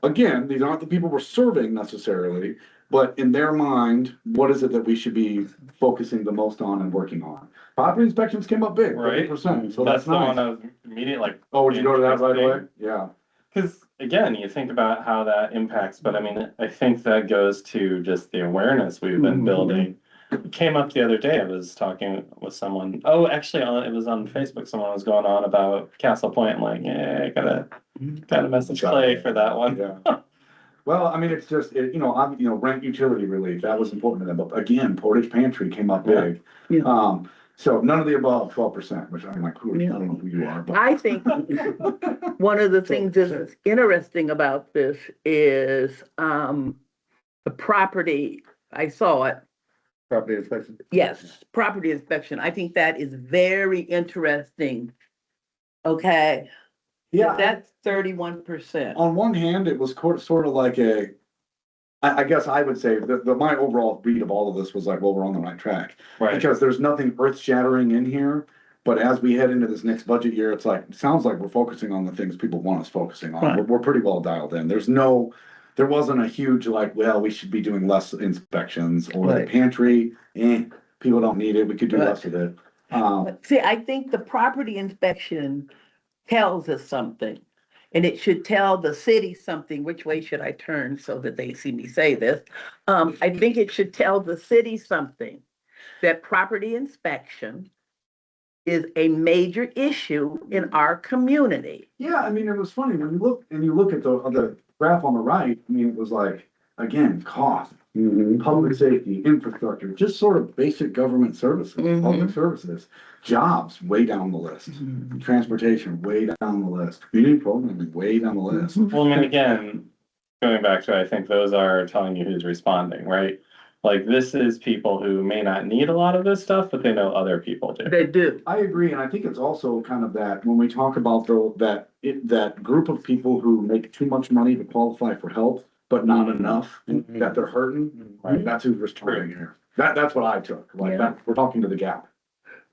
[SPEAKER 3] again, these aren't the people we're serving necessarily, but in their mind, what is it that we should be focusing the most on and working on? Property inspections came up big,
[SPEAKER 1] Right.
[SPEAKER 3] 30%, so
[SPEAKER 1] That's
[SPEAKER 3] that's
[SPEAKER 1] the one
[SPEAKER 3] nice.
[SPEAKER 1] I was immediately like.
[SPEAKER 3] Oh, did you go to that right away?
[SPEAKER 1] interesting.
[SPEAKER 3] Yeah.
[SPEAKER 1] Because again, you think about how that impacts, but I mean, I think that goes to just the awareness we've been building. It came up the other day. I was talking with someone. Oh, actually, it was on Facebook. Someone was going on about Castle Point. I'm like, yeah, gotta message Clay for that one.
[SPEAKER 3] Yeah. Well, I mean, it's just, you know, rent utility relief, that was important to them, but again, Portage Pantry came up big.
[SPEAKER 6] Yeah.
[SPEAKER 3] So none of the above, 12%, which I'm like, I don't know who you are, but.
[SPEAKER 6] I think one of the things that's interesting about this is, the property, I saw it,
[SPEAKER 2] Property inspection.
[SPEAKER 6] yes, property inspection, I think that is very interesting. Okay,
[SPEAKER 3] Yeah,
[SPEAKER 6] that's 31%.
[SPEAKER 3] on one hand, it was sort of like I guess I would say my overall read of all of this was like, well, we're on the right track.
[SPEAKER 1] Right.
[SPEAKER 3] Because there's nothing earth shattering in here, but as we head into this next budget year, it's like, it sounds like we're focusing on the things people want us focusing on.
[SPEAKER 6] Right.
[SPEAKER 3] We're pretty well dialed in. There wasn't a huge like, well, we should be doing less inspections or the
[SPEAKER 6] Right.
[SPEAKER 3] pantry, people don't need it, we could do
[SPEAKER 6] Right.
[SPEAKER 3] less of it.
[SPEAKER 6] But see, I think the property inspection tells us something. And it should tell the city something. Which way should I turn so that they see me say this? I think it should tell the city something, that property inspection is a major issue in our community.
[SPEAKER 3] Yeah, I mean, it was funny when you look at the graph on the right, I mean, it was like, again, cost, public safety, infrastructure, just sort of basic government services, public services, jobs, way down the list, transportation, way down the list, community programming, way down the list.
[SPEAKER 1] Well, I mean, again, going back to, I think those are telling you who's responding, right? Like, this is people who may not need a lot of this stuff, but they know other people do.
[SPEAKER 6] They do.
[SPEAKER 3] I agree, and I think it's also kind of that, when we talk about that group of people who make too much money to qualify for help, but not enough, that they're hurting,
[SPEAKER 1] Right.
[SPEAKER 3] that's who's responding here. That's what I took, like, that, we're talking to the gap.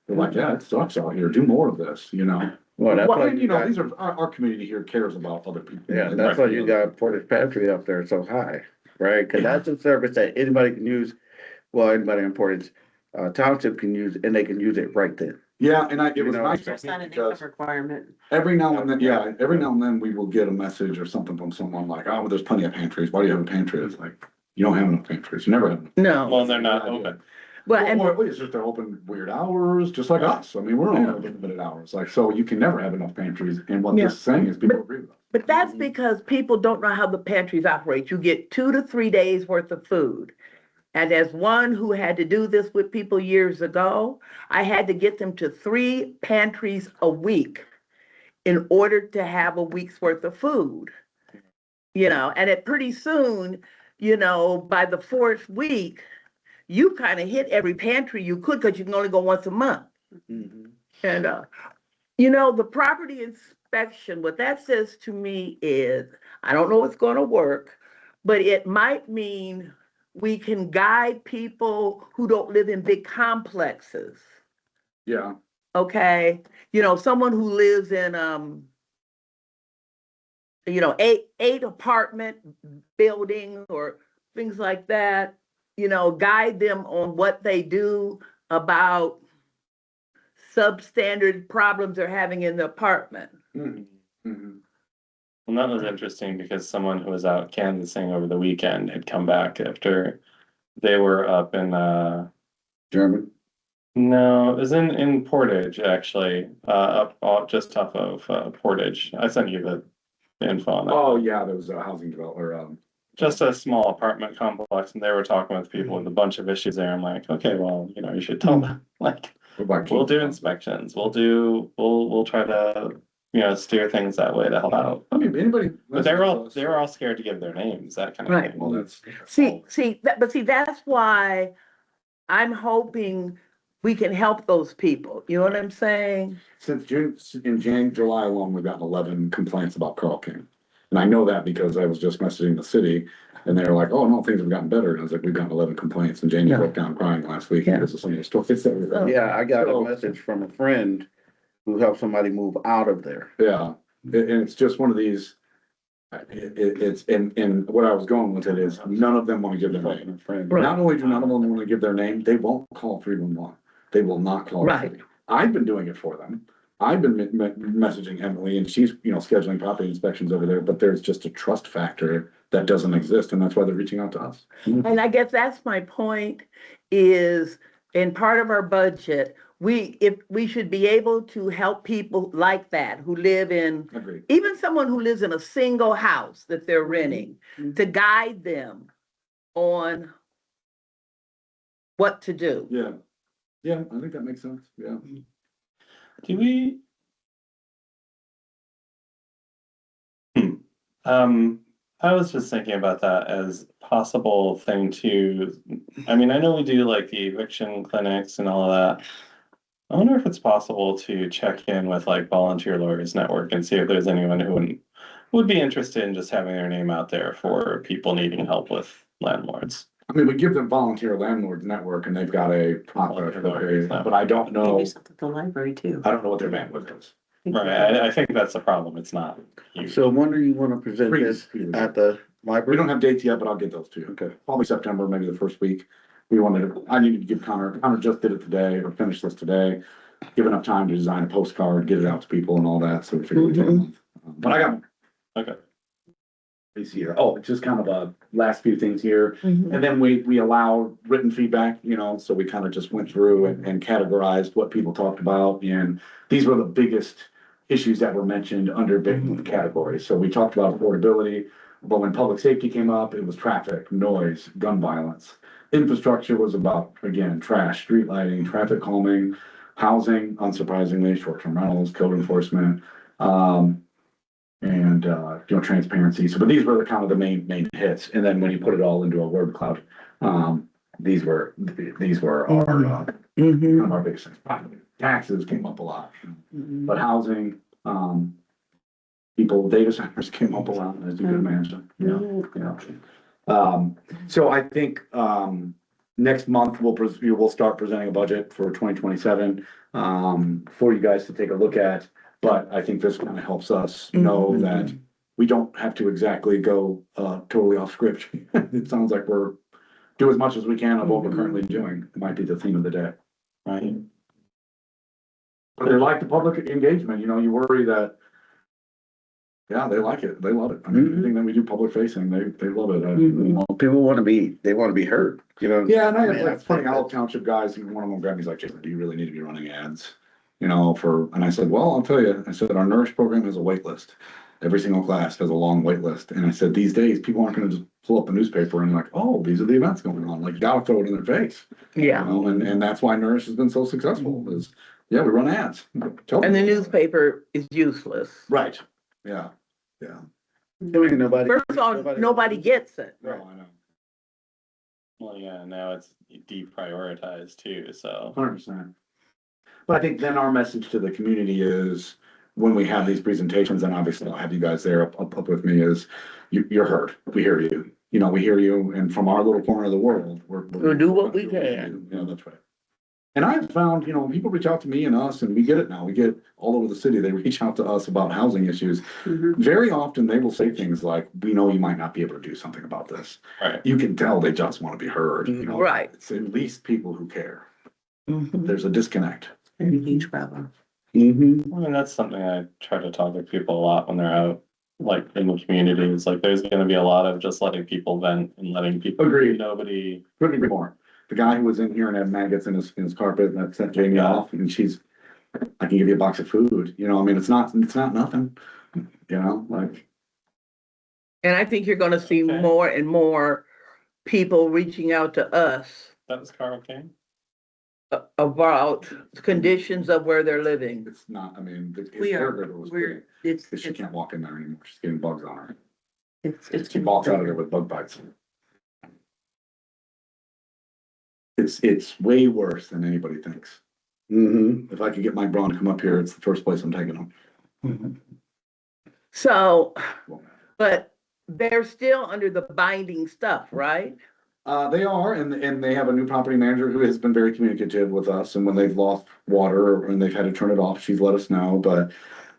[SPEAKER 3] They're like, yeah, it sucks out here, do more of this, you know?
[SPEAKER 2] Well, that's
[SPEAKER 3] Well,
[SPEAKER 2] why
[SPEAKER 3] and,
[SPEAKER 2] you got,
[SPEAKER 3] these are, our community here cares about other people.
[SPEAKER 2] yeah, that's why you got Portage Pantry up there so high, right? Cause that's a service that anybody can use, well, anybody in Portage Township can use, and they can use it right then.
[SPEAKER 3] Yeah, and it
[SPEAKER 2] You
[SPEAKER 3] was
[SPEAKER 2] know,
[SPEAKER 3] nice
[SPEAKER 4] There's not an
[SPEAKER 3] because
[SPEAKER 4] income requirement.
[SPEAKER 3] every now and then we will get a message or something from someone like, oh, well, there's plenty of pantries, why do you have a pantry? It's like, you don't have enough pantries, you never have enough.
[SPEAKER 6] No,
[SPEAKER 1] Well, they're not open.
[SPEAKER 6] well, and
[SPEAKER 3] Or it's just they're open weird hours, just like us. I mean, we're only open limited hours, like, so you can never have enough pantries, and what this is saying is people agree with us.
[SPEAKER 6] but that's because people don't know how the pantries operate. You get 2 to 3 days worth of food. And as one who had to do this with people years ago, I had to get them to 3 pantries a week in order to have a week's worth of food. You know, and it pretty soon, you know, by the 4th week, you kind of hit every pantry you could, because you can only go once a month. And, you know, the property inspection, what that says to me is, I don't know what's going to work, but it might mean we can guide people who don't live in big complexes.
[SPEAKER 3] Yeah,
[SPEAKER 6] Okay, you know, someone who lives in, you know, eight apartment buildings or things like that, you know, guide them on what they do about substandard problems they're having in the apartment.
[SPEAKER 1] And that was interesting because someone who was out canvassing over the weekend had come back after they were up in,
[SPEAKER 2] German.
[SPEAKER 1] no, it was in Portage, actually, just off of, Portage. I sent you the info on that.
[SPEAKER 3] oh, yeah, there was a housing developer,
[SPEAKER 1] Just a small apartment complex, and they were talking with people with a bunch of issues there. I'm like, okay, well, you know, you should tell them, like, we'll do inspections, we'll try to, you know, steer things that way to help out.
[SPEAKER 3] I mean, anybody.
[SPEAKER 1] But they were all scared to give their names, that kind of
[SPEAKER 6] Right.
[SPEAKER 1] thing.
[SPEAKER 3] Well, that's.
[SPEAKER 6] See, that's why I'm hoping we can help those people. You know what I'm saying?
[SPEAKER 3] Since July alone, we've gotten 11 complaints about Carl King. And I know that because I was just messaging the city and they were like, oh, no, things have gotten better. And I was like, we've gotten 11 complaints, and Janie broke down crying last week because of some of the stuff.
[SPEAKER 2] Yeah, I got a message from a friend who helped somebody move out of there.
[SPEAKER 3] Yeah, and it's just one of these, it's, and what I was going with it is, none of them want to give their name. Not only do none of them want to give their name, they won't call 311. They will not call.
[SPEAKER 6] Right.
[SPEAKER 3] the city. I've been doing it for them. I've been messaging Emily, and she's, you know, scheduling property inspections over there, but there's just a trust factor that doesn't exist, and that's why they're reaching out to us.
[SPEAKER 6] And I guess that's my point, is in part of our budget, we should be able to help people like that who live in,
[SPEAKER 3] Agreed.
[SPEAKER 6] even someone who lives in a single house that they're renting, to guide them on what to do.
[SPEAKER 3] Yeah. Yeah, I think that makes sense. Yeah.
[SPEAKER 1] Do we? I was just thinking about that as possible thing to, I mean, I know we do like the eviction clinics and all of that. I wonder if it's possible to check in with like Volunteer Lawyers Network and see if there's anyone who would be interested in just having their name out there for people needing help with landlords.
[SPEAKER 3] I mean, we give them Volunteer Landlords Network and they've got a process, but I don't know,
[SPEAKER 4] Maybe something at the library too.
[SPEAKER 3] I don't know what their bandwidth is.
[SPEAKER 1] Right, I think that's the problem. It's not huge.
[SPEAKER 2] So when do you wanna present this at the
[SPEAKER 3] We
[SPEAKER 2] library?
[SPEAKER 3] don't have dates yet, but I'll get those to you.
[SPEAKER 2] Okay.
[SPEAKER 3] Probably September, maybe the first week. I needed to give Connor just did it today or finished this today. Give enough time to design a postcard, get it out to people and all that, so we figured we'd take a month. But I got
[SPEAKER 1] Okay.
[SPEAKER 3] these here. Oh, it's just kind of a last few things here.
[SPEAKER 6] Mhm.
[SPEAKER 3] And then we allow written feedback, you know, so we kind of just went through and categorized what people talked about. And these were the biggest issues that were mentioned under big categories. So we talked about affordability, but when public safety came up, it was traffic, noise, gun violence. Infrastructure was about, again, trash, street lighting, traffic calming, housing, unsurprisingly, short-term rentals, code enforcement, and transparency. So, but these were the kind of the main hits. And then when you put it all into a word cloud, these were our kind
[SPEAKER 6] Mhm.
[SPEAKER 3] of our biggest things. Taxes came up a lot, but housing, data centers came up a lot, as you can imagine. So I think, next month we'll start presenting a budget for 2027, for you guys to take a look at. But I think this kind of helps us know that we don't have to exactly go, totally off script. It sounds like do as much as we can of what we're currently doing. It might be the theme of the day.
[SPEAKER 1] Right.
[SPEAKER 3] But they like the public engagement, you know, you worry that, yeah, they like it, they love it. I mean, anything that we do public facing, they love it.
[SPEAKER 2] Well, people they wanna be heard, you know?
[SPEAKER 3] Yeah, and I
[SPEAKER 2] mean,
[SPEAKER 3] have like
[SPEAKER 2] that's-
[SPEAKER 3] funny Olive Township guys, and one of them grabbed me, he's like, Jason, do you really need to be running ads? You know, and I said, well, I'll tell you, I said, our Nourish program has a wait list. Every single class has a long wait list. And I said, these days, people aren't gonna just pull up a newspaper and like, oh, these are the events going on. Like, you gotta throw it in their face.
[SPEAKER 6] Yeah.
[SPEAKER 3] You know, and that's why Nourish has been so successful is, yeah, we run ads. Tell
[SPEAKER 6] And the
[SPEAKER 3] them.
[SPEAKER 6] newspaper is useless.
[SPEAKER 3] Right, yeah, yeah.
[SPEAKER 2] Nobody.
[SPEAKER 6] First of all, nobody gets it.
[SPEAKER 3] No, I know.
[SPEAKER 1] Well, yeah, now it's deprioritized too, so.
[SPEAKER 3] 100%. But I think then our message to the community is, when we have these presentations, and obviously I'll have you guys there up with me, is you're heard. We hear you. You know, we hear you, and from our little corner of the world,
[SPEAKER 6] We'll do what we can.
[SPEAKER 3] Yeah, that's right. And I've found, you know, when people reach out to me and us, and we get it now, we get all over the city, they reach out to us about housing issues. Very often they will say things like, we know you might not be able to do something about this.
[SPEAKER 1] Right.
[SPEAKER 3] You can tell they just want to be heard, you know.
[SPEAKER 6] Right.
[SPEAKER 3] It's at least people who care.
[SPEAKER 6] Mhm.
[SPEAKER 3] There's a disconnect.
[SPEAKER 4] Huge problem.
[SPEAKER 2] Mm-hmm.
[SPEAKER 1] I mean, that's something I try to talk to people a lot when they're out, like in the communities. Like, there's gonna be a lot of just letting people vent and letting people.
[SPEAKER 3] Agreed.
[SPEAKER 1] Nobody.
[SPEAKER 3] Couldn't agree more. The guy who was in here and had maggots in his carpet that sent Jamie off, and I can give you a box of food, you know, I mean, it's not nothing, you know, like.
[SPEAKER 6] And I think you're gonna see
[SPEAKER 1] Okay.
[SPEAKER 6] more and more people reaching out to us
[SPEAKER 1] That was Carl King.
[SPEAKER 6] about conditions of where they're living.
[SPEAKER 3] It's not, I mean, his
[SPEAKER 4] We are,
[SPEAKER 3] caregiver was
[SPEAKER 4] we're,
[SPEAKER 3] great,
[SPEAKER 4] it's,
[SPEAKER 3] because she
[SPEAKER 4] it's,
[SPEAKER 3] can't walk in there anymore, she's getting bugs on her.
[SPEAKER 4] it's.
[SPEAKER 3] She walks out of there with bug bites. It's way worse than anybody thinks.
[SPEAKER 2] Mm-hmm.
[SPEAKER 3] If I could get Mike Braun to come up here, it's the first place I'm taking him.
[SPEAKER 6] So, but they're still under the binding stuff, right?
[SPEAKER 3] They are, and they have a new property manager who has been very communicative with us, and when they've lost water or when they've had to turn it off, she's let us know, but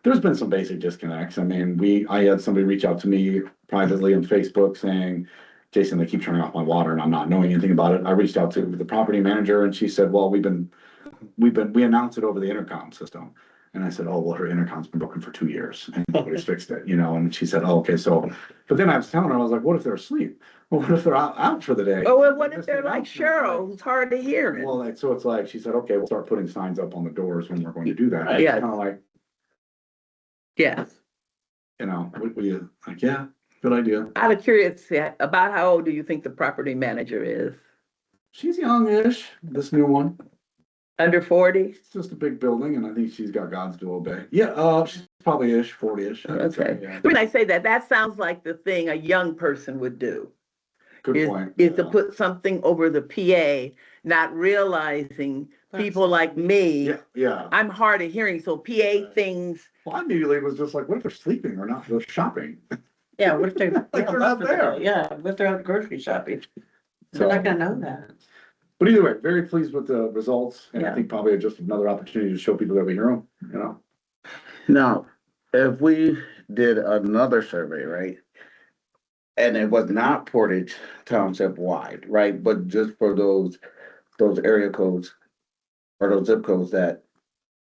[SPEAKER 3] there's been some basic disconnects. I mean, I had somebody reach out to me privately on Facebook saying, Jason, they keep turning off my water and I'm not knowing anything about it. I reached out to the property manager and she said, well, we announced it over the intercom system. And I said, oh, well, her intercom's been broken for 2 years and nobody's fixed it, you know? And she said, oh, okay, so, but then I was telling her, I was like, what if they're asleep? Well, what if they're out for the day?
[SPEAKER 6] Oh, well, what if they're like Cheryl, who's hard to hear?
[SPEAKER 3] Well, so it's like, she said, okay, we'll start putting signs up on the doors when we're going to do that.
[SPEAKER 1] Right.
[SPEAKER 6] Yeah.
[SPEAKER 3] Kind of like,
[SPEAKER 6] Yes.
[SPEAKER 3] you know, what you, like, yeah, good idea.
[SPEAKER 6] Out of curiosity, about how old do you think the property manager is?
[SPEAKER 3] She's youngish, this new one.
[SPEAKER 6] Under 40?
[SPEAKER 3] It's just a big building and I think she's got gods to obey. Yeah, she's probably 40-ish.
[SPEAKER 6] Okay.
[SPEAKER 3] Yeah.
[SPEAKER 6] When I say that, that sounds like the thing a young person would do.
[SPEAKER 3] Good
[SPEAKER 6] Is,
[SPEAKER 3] point.
[SPEAKER 6] is to put something over the PA, not realizing people like me,
[SPEAKER 3] Yeah.
[SPEAKER 6] I'm hard of hearing, so PA things,
[SPEAKER 3] Well, I immediately was just like, what if they're sleeping or not? They're shopping.
[SPEAKER 4] Yeah, what if they're,
[SPEAKER 3] Like they're not there.
[SPEAKER 4] yeah, what if they're out grocery shopping? They're
[SPEAKER 3] So,
[SPEAKER 4] not gonna know that.
[SPEAKER 3] but either way, very pleased with the results. And I
[SPEAKER 4] Yeah.
[SPEAKER 3] think probably just another opportunity to show people that we hear them, you know?
[SPEAKER 2] Now, if we did another survey, right? And it was not Portage Township wide, right, but just for those area codes. Or those zip codes that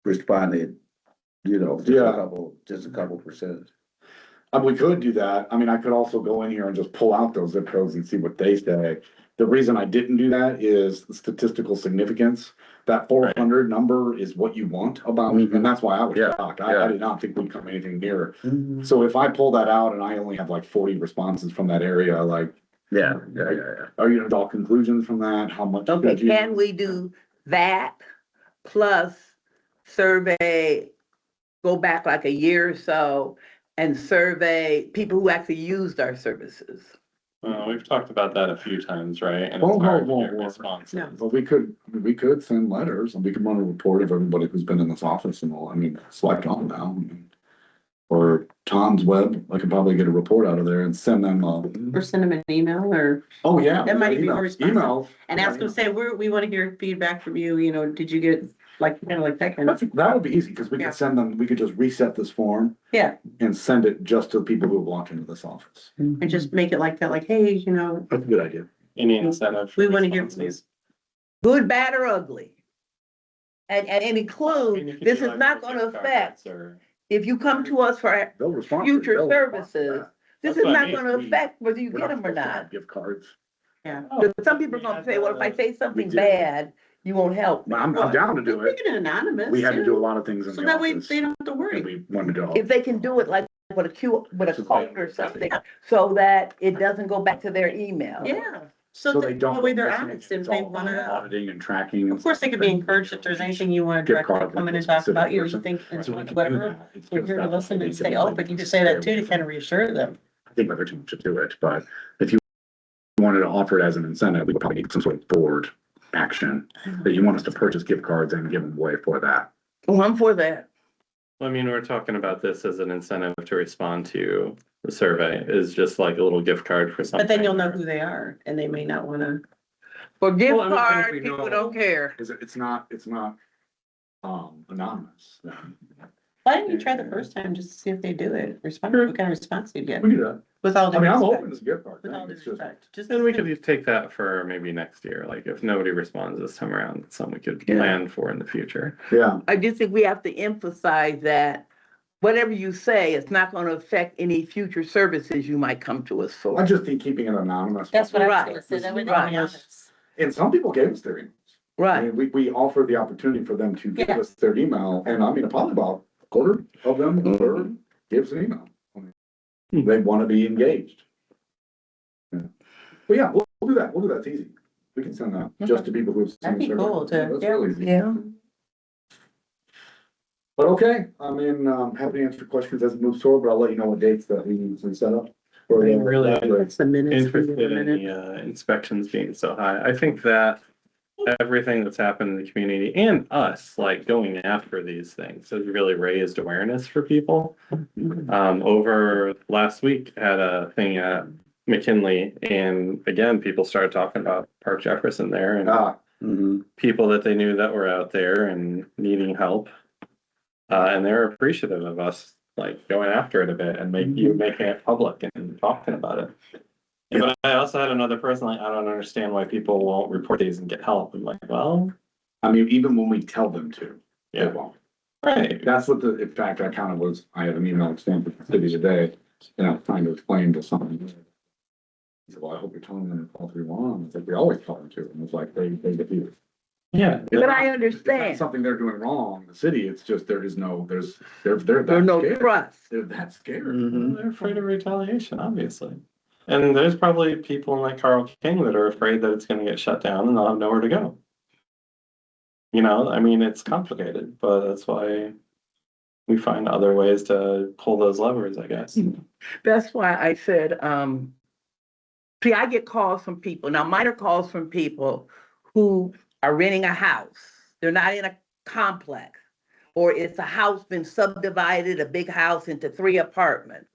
[SPEAKER 2] responded,
[SPEAKER 3] Yeah.
[SPEAKER 2] just a couple percent.
[SPEAKER 3] We could do that. I mean, I could also go in here and just pull out those zip codes and see what they say. The reason I didn't do that is the statistical significance. That 400 number is what you want about,
[SPEAKER 2] Mhm.
[SPEAKER 3] and that's why I was
[SPEAKER 2] Yeah,
[SPEAKER 3] shocked.
[SPEAKER 2] yeah.
[SPEAKER 3] I did not think we'd come anything near. So if I pull that out and I only have like 40 responses from that area, like,
[SPEAKER 2] Yeah.
[SPEAKER 3] are you gonna draw conclusions from that? How much?
[SPEAKER 6] okay,
[SPEAKER 3] could you-
[SPEAKER 6] can we do that plus survey, go back like a year or so and survey people who actually used our services?
[SPEAKER 1] We've talked about that a few times, right? And
[SPEAKER 3] Whoa,
[SPEAKER 1] it's hard
[SPEAKER 3] whoa,
[SPEAKER 1] to get
[SPEAKER 3] whoa.
[SPEAKER 1] responses.
[SPEAKER 4] No.
[SPEAKER 3] But we could send letters and we could run a report of everybody who's been in this office and all. I mean, select all now. I mean, or Tom's web, I could probably get a report out of there and send them,
[SPEAKER 4] Or send them an email or,
[SPEAKER 3] oh, yeah.
[SPEAKER 4] That might be more responsive.
[SPEAKER 3] Emails.
[SPEAKER 4] and ask them, say, we wanna hear feedback from you, did you get, like, kind of like that kind of.
[SPEAKER 3] That would be easy, because we
[SPEAKER 4] Yeah.
[SPEAKER 3] could send them, we could just reset this form
[SPEAKER 4] Yeah,
[SPEAKER 3] and send it just to the people who have walked into this office.
[SPEAKER 4] and just make it like that, like, hey,
[SPEAKER 3] That's a good idea.
[SPEAKER 1] Any incentive. for
[SPEAKER 4] we wanna hear from you.
[SPEAKER 1] responses.
[SPEAKER 6] Good, bad, or ugly? And
[SPEAKER 1] I mean,
[SPEAKER 6] include,
[SPEAKER 1] you could
[SPEAKER 6] this
[SPEAKER 1] do
[SPEAKER 6] is
[SPEAKER 1] like
[SPEAKER 6] not
[SPEAKER 1] little
[SPEAKER 6] gonna
[SPEAKER 1] gift
[SPEAKER 6] affect,
[SPEAKER 1] cards or-
[SPEAKER 6] if you come to us for
[SPEAKER 3] They'll respond.
[SPEAKER 6] future
[SPEAKER 3] They'll respond to
[SPEAKER 6] services,
[SPEAKER 3] that.
[SPEAKER 6] this
[SPEAKER 1] That's
[SPEAKER 6] is
[SPEAKER 1] what I
[SPEAKER 6] not
[SPEAKER 1] mean.
[SPEAKER 6] gonna affect whether you
[SPEAKER 3] We're
[SPEAKER 6] get
[SPEAKER 3] not
[SPEAKER 6] them or
[SPEAKER 3] supposed to
[SPEAKER 6] not.
[SPEAKER 3] have gift cards.
[SPEAKER 4] Yeah.
[SPEAKER 6] Because some people are gonna say, well, if I say something bad, you won't help me.
[SPEAKER 3] I'm down to do
[SPEAKER 4] Make
[SPEAKER 3] it.
[SPEAKER 4] it anonymous.
[SPEAKER 3] We had to
[SPEAKER 4] too.
[SPEAKER 3] do a lot of things in
[SPEAKER 4] So
[SPEAKER 3] the
[SPEAKER 4] that way
[SPEAKER 3] office.
[SPEAKER 4] they don't have to
[SPEAKER 3] And
[SPEAKER 4] worry.
[SPEAKER 3] we wanted to.
[SPEAKER 6] If they can do it like with a code or something, so that it doesn't go back to their email.
[SPEAKER 4] Yeah,
[SPEAKER 3] So
[SPEAKER 4] so
[SPEAKER 3] they
[SPEAKER 4] that
[SPEAKER 3] don't.
[SPEAKER 4] way they're
[SPEAKER 3] miss
[SPEAKER 4] honest
[SPEAKER 3] anything.
[SPEAKER 4] if
[SPEAKER 3] It's
[SPEAKER 4] they
[SPEAKER 3] all
[SPEAKER 4] wanna.
[SPEAKER 3] Auditing and tracking.
[SPEAKER 4] Of course, they could be encouraged if there's anything you wanna
[SPEAKER 3] Gift
[SPEAKER 4] directly
[SPEAKER 3] card
[SPEAKER 4] come in
[SPEAKER 3] with
[SPEAKER 4] and
[SPEAKER 3] a
[SPEAKER 4] talk
[SPEAKER 3] specific
[SPEAKER 4] about, you
[SPEAKER 3] person.
[SPEAKER 4] think,
[SPEAKER 3] So we can do
[SPEAKER 4] whatever.
[SPEAKER 3] that. It's
[SPEAKER 4] We're
[SPEAKER 3] just
[SPEAKER 4] here to
[SPEAKER 3] that
[SPEAKER 4] listen and
[SPEAKER 3] they
[SPEAKER 4] say,
[SPEAKER 3] can
[SPEAKER 4] oh, but you could say that too, to kind of reassure them.
[SPEAKER 3] I think other teams should do it, but if you wanted to offer it as an incentive, we would probably need some sort of board action that you want us to purchase gift cards and give them away for that.
[SPEAKER 6] Oh, I'm for that.
[SPEAKER 1] I mean, we're talking about this as an incentive to respond to the survey is just like a little gift card for something.
[SPEAKER 4] But then you'll know who they are and they may not wanna.
[SPEAKER 6] For gift
[SPEAKER 1] Well, I mean, if
[SPEAKER 6] card,
[SPEAKER 1] we know-
[SPEAKER 6] people don't care.
[SPEAKER 3] Is it, it's not anonymous.
[SPEAKER 4] Why didn't you try the first time just to see if they do it? Respond, what kind of response you get?
[SPEAKER 3] We do that.
[SPEAKER 4] With all
[SPEAKER 3] I
[SPEAKER 4] due
[SPEAKER 3] mean, I'm
[SPEAKER 4] respect.
[SPEAKER 3] open to the gift card
[SPEAKER 4] With
[SPEAKER 3] thing.
[SPEAKER 4] all due
[SPEAKER 3] It's just,
[SPEAKER 4] respect. Just.
[SPEAKER 1] And we could take that for maybe next year, like if nobody responds this time around, it's something we could
[SPEAKER 6] Yeah.
[SPEAKER 1] plan for in the future.
[SPEAKER 3] yeah,
[SPEAKER 6] I just think we have to emphasize that whatever you say, it's not gonna affect any future services you might come to us
[SPEAKER 3] I
[SPEAKER 6] for.
[SPEAKER 3] just think keeping it anonymous.
[SPEAKER 4] That's what I was
[SPEAKER 6] Right.
[SPEAKER 4] gonna say, that way they
[SPEAKER 6] Right.
[SPEAKER 4] know it's-
[SPEAKER 3] And some people gave us their emails. I
[SPEAKER 6] Right,
[SPEAKER 3] mean, we offered the opportunity for them to give
[SPEAKER 4] Yeah.
[SPEAKER 3] us their email, and I mean, probably about a quarter of them, a third, gives an email. I mean, they want to be engaged. Yeah. But yeah, we'll do that. We'll do that. It's easy. We can send that just to people who have. seen
[SPEAKER 4] That'd be
[SPEAKER 3] the survey.
[SPEAKER 4] cool to-
[SPEAKER 3] That's
[SPEAKER 4] yeah.
[SPEAKER 3] really easy.
[SPEAKER 6] yeah.
[SPEAKER 3] But okay, I mean, happy to answer questions as it moves forward, but I'll let you know what dates that we set up. for the-
[SPEAKER 1] I'm really
[SPEAKER 4] That's the minutes.
[SPEAKER 1] interested in the inspections being so high. I think that everything that's happened in the community and us, like going after these things has really raised awareness for people. Over last week, had a thing at McKinley and again, people started talking about Park Jefferson there and
[SPEAKER 3] Ah,
[SPEAKER 1] people that they knew that were out there and needing help. And they're appreciative of us like going after it a bit and making it public and talking about it. Yeah, but I also had another person like, I don't understand why people won't report these and get help. I'm like, well,
[SPEAKER 3] I mean, even when we tell them to, they
[SPEAKER 1] yeah,
[SPEAKER 3] won't.
[SPEAKER 1] right.
[SPEAKER 3] That's what in fact, I kind of was, I had an email exchange with the city today, trying to explain to someone. He said, well, I hope you're telling them to call 311. It's like, we always tell them to, and it's like, they defeat it.
[SPEAKER 1] Yeah.
[SPEAKER 6] But I
[SPEAKER 3] It's not
[SPEAKER 6] understand,
[SPEAKER 3] something they're doing wrong, the city, it's just, they're
[SPEAKER 6] there's
[SPEAKER 3] that
[SPEAKER 6] no
[SPEAKER 3] scared.
[SPEAKER 6] trust.
[SPEAKER 3] They're that scared.
[SPEAKER 1] They're afraid of retaliation, obviously. And there's probably people like Carl King that are afraid that it's gonna get shut down and they'll have nowhere to go. I mean, it's complicated, but that's why we find other ways to pull those levers, I guess.
[SPEAKER 6] That's why I said, see, I get calls from people, now mine are calls from people who are renting a house. They're not in a complex. Or it's a house been subdivided, a big house into 3 apartments.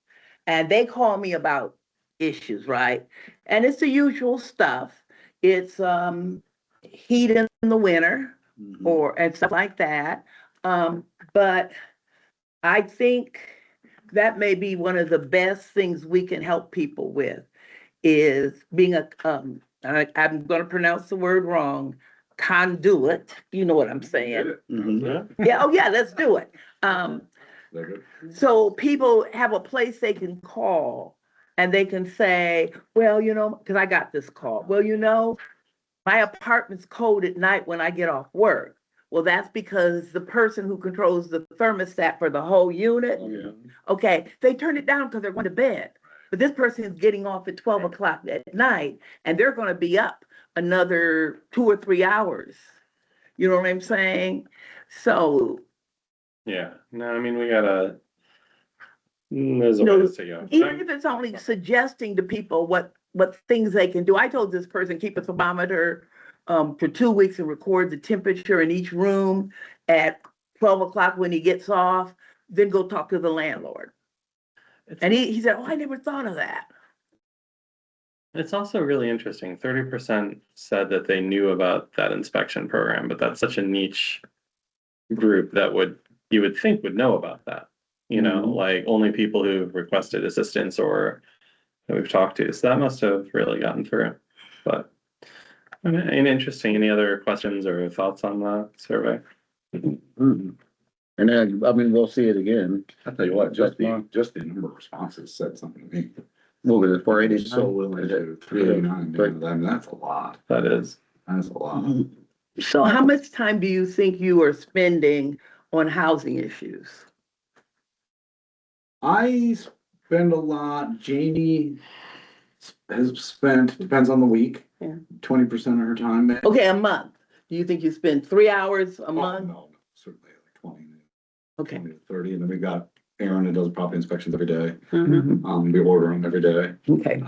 [SPEAKER 6] And they call me about issues, right? And it's the usual stuff. It's heat in the winter and stuff like that. But I think that may be one of the best things we can help people with is being I'm gonna pronounce the word wrong, conduit, you know what I'm saying? Yeah, oh yeah, let's do it. So people have a place they can call and they can say, well, because I got this call. Well, my apartment's cold at night when I get off work. Well, that's because the person who controls the thermostat for the whole unit, okay, they turn it down because they're going to bed. But this person is getting off at 12 o'clock at night and they're going to be up another 2 or 3 hours. You know what I'm saying? So
[SPEAKER 1] Yeah, no, I mean, we gotta, there's a
[SPEAKER 6] No,
[SPEAKER 1] ways to go.
[SPEAKER 6] even if it's only suggesting to people what things they can do. I told this person, keep a thermometer for 2 weeks and record the temperature in each room at 12 o'clock when he gets off, then go talk to the landlord. And he said, oh, I never thought of that.
[SPEAKER 1] It's also really interesting. 30% said that they knew about that inspection program, but that's such a niche group that you would think would know about that. Like only people who've requested assistance or that we've talked to. So that must have really gotten through. But interesting. Any other questions or thoughts on the survey?
[SPEAKER 2] And then, I mean, we'll see it again.
[SPEAKER 3] I tell you what, just the number of responses said something to me.
[SPEAKER 2] What was it, 480?
[SPEAKER 3] So willing to 389, I mean, that's a lot.
[SPEAKER 1] That is.
[SPEAKER 3] That's a lot.
[SPEAKER 6] So how much time do you think you are spending on housing issues?
[SPEAKER 3] I spend a lot. Jamie has spent, depends on the week.
[SPEAKER 6] Yeah.
[SPEAKER 3] 20% of her time.
[SPEAKER 6] Okay, a month. Do you think you spend 3 hours a month?
[SPEAKER 3] No, certainly like 20,
[SPEAKER 6] Okay.
[SPEAKER 3] 20 to 30. And then we got Aaron that does property inspections every day.
[SPEAKER 6] Mhm.
[SPEAKER 3] We order them every day.
[SPEAKER 6] Okay.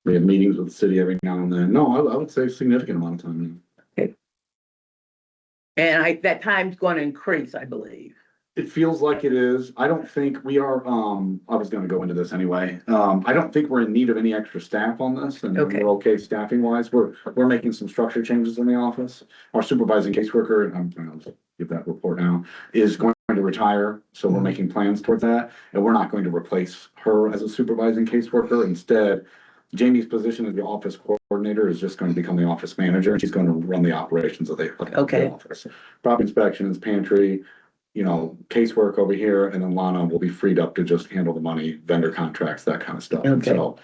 [SPEAKER 3] We have meetings with the city every now and then. No, I would say a significant amount of time.
[SPEAKER 6] And that time's going to increase, I believe.
[SPEAKER 3] It feels like it is. I don't think we are, I was gonna go into this anyway. I don't think we're in need of any extra staff on this and
[SPEAKER 6] Okay.
[SPEAKER 3] we're okay staffing wise. We're making some structure changes in the office. Our supervising caseworker, I'm gonna give that report now, is going to retire. So we're making plans towards that. And we're not going to replace her as a supervising caseworker. Instead, Jamie's position as the office coordinator is just going to become the office manager and she's going to run the operations of the
[SPEAKER 6] Okay.
[SPEAKER 3] office. Property inspections, pantry, casework over here, and then Lana will be freed up to just handle the money, vendor contracts, that kind of stuff.
[SPEAKER 6] Okay.
[SPEAKER 3] So,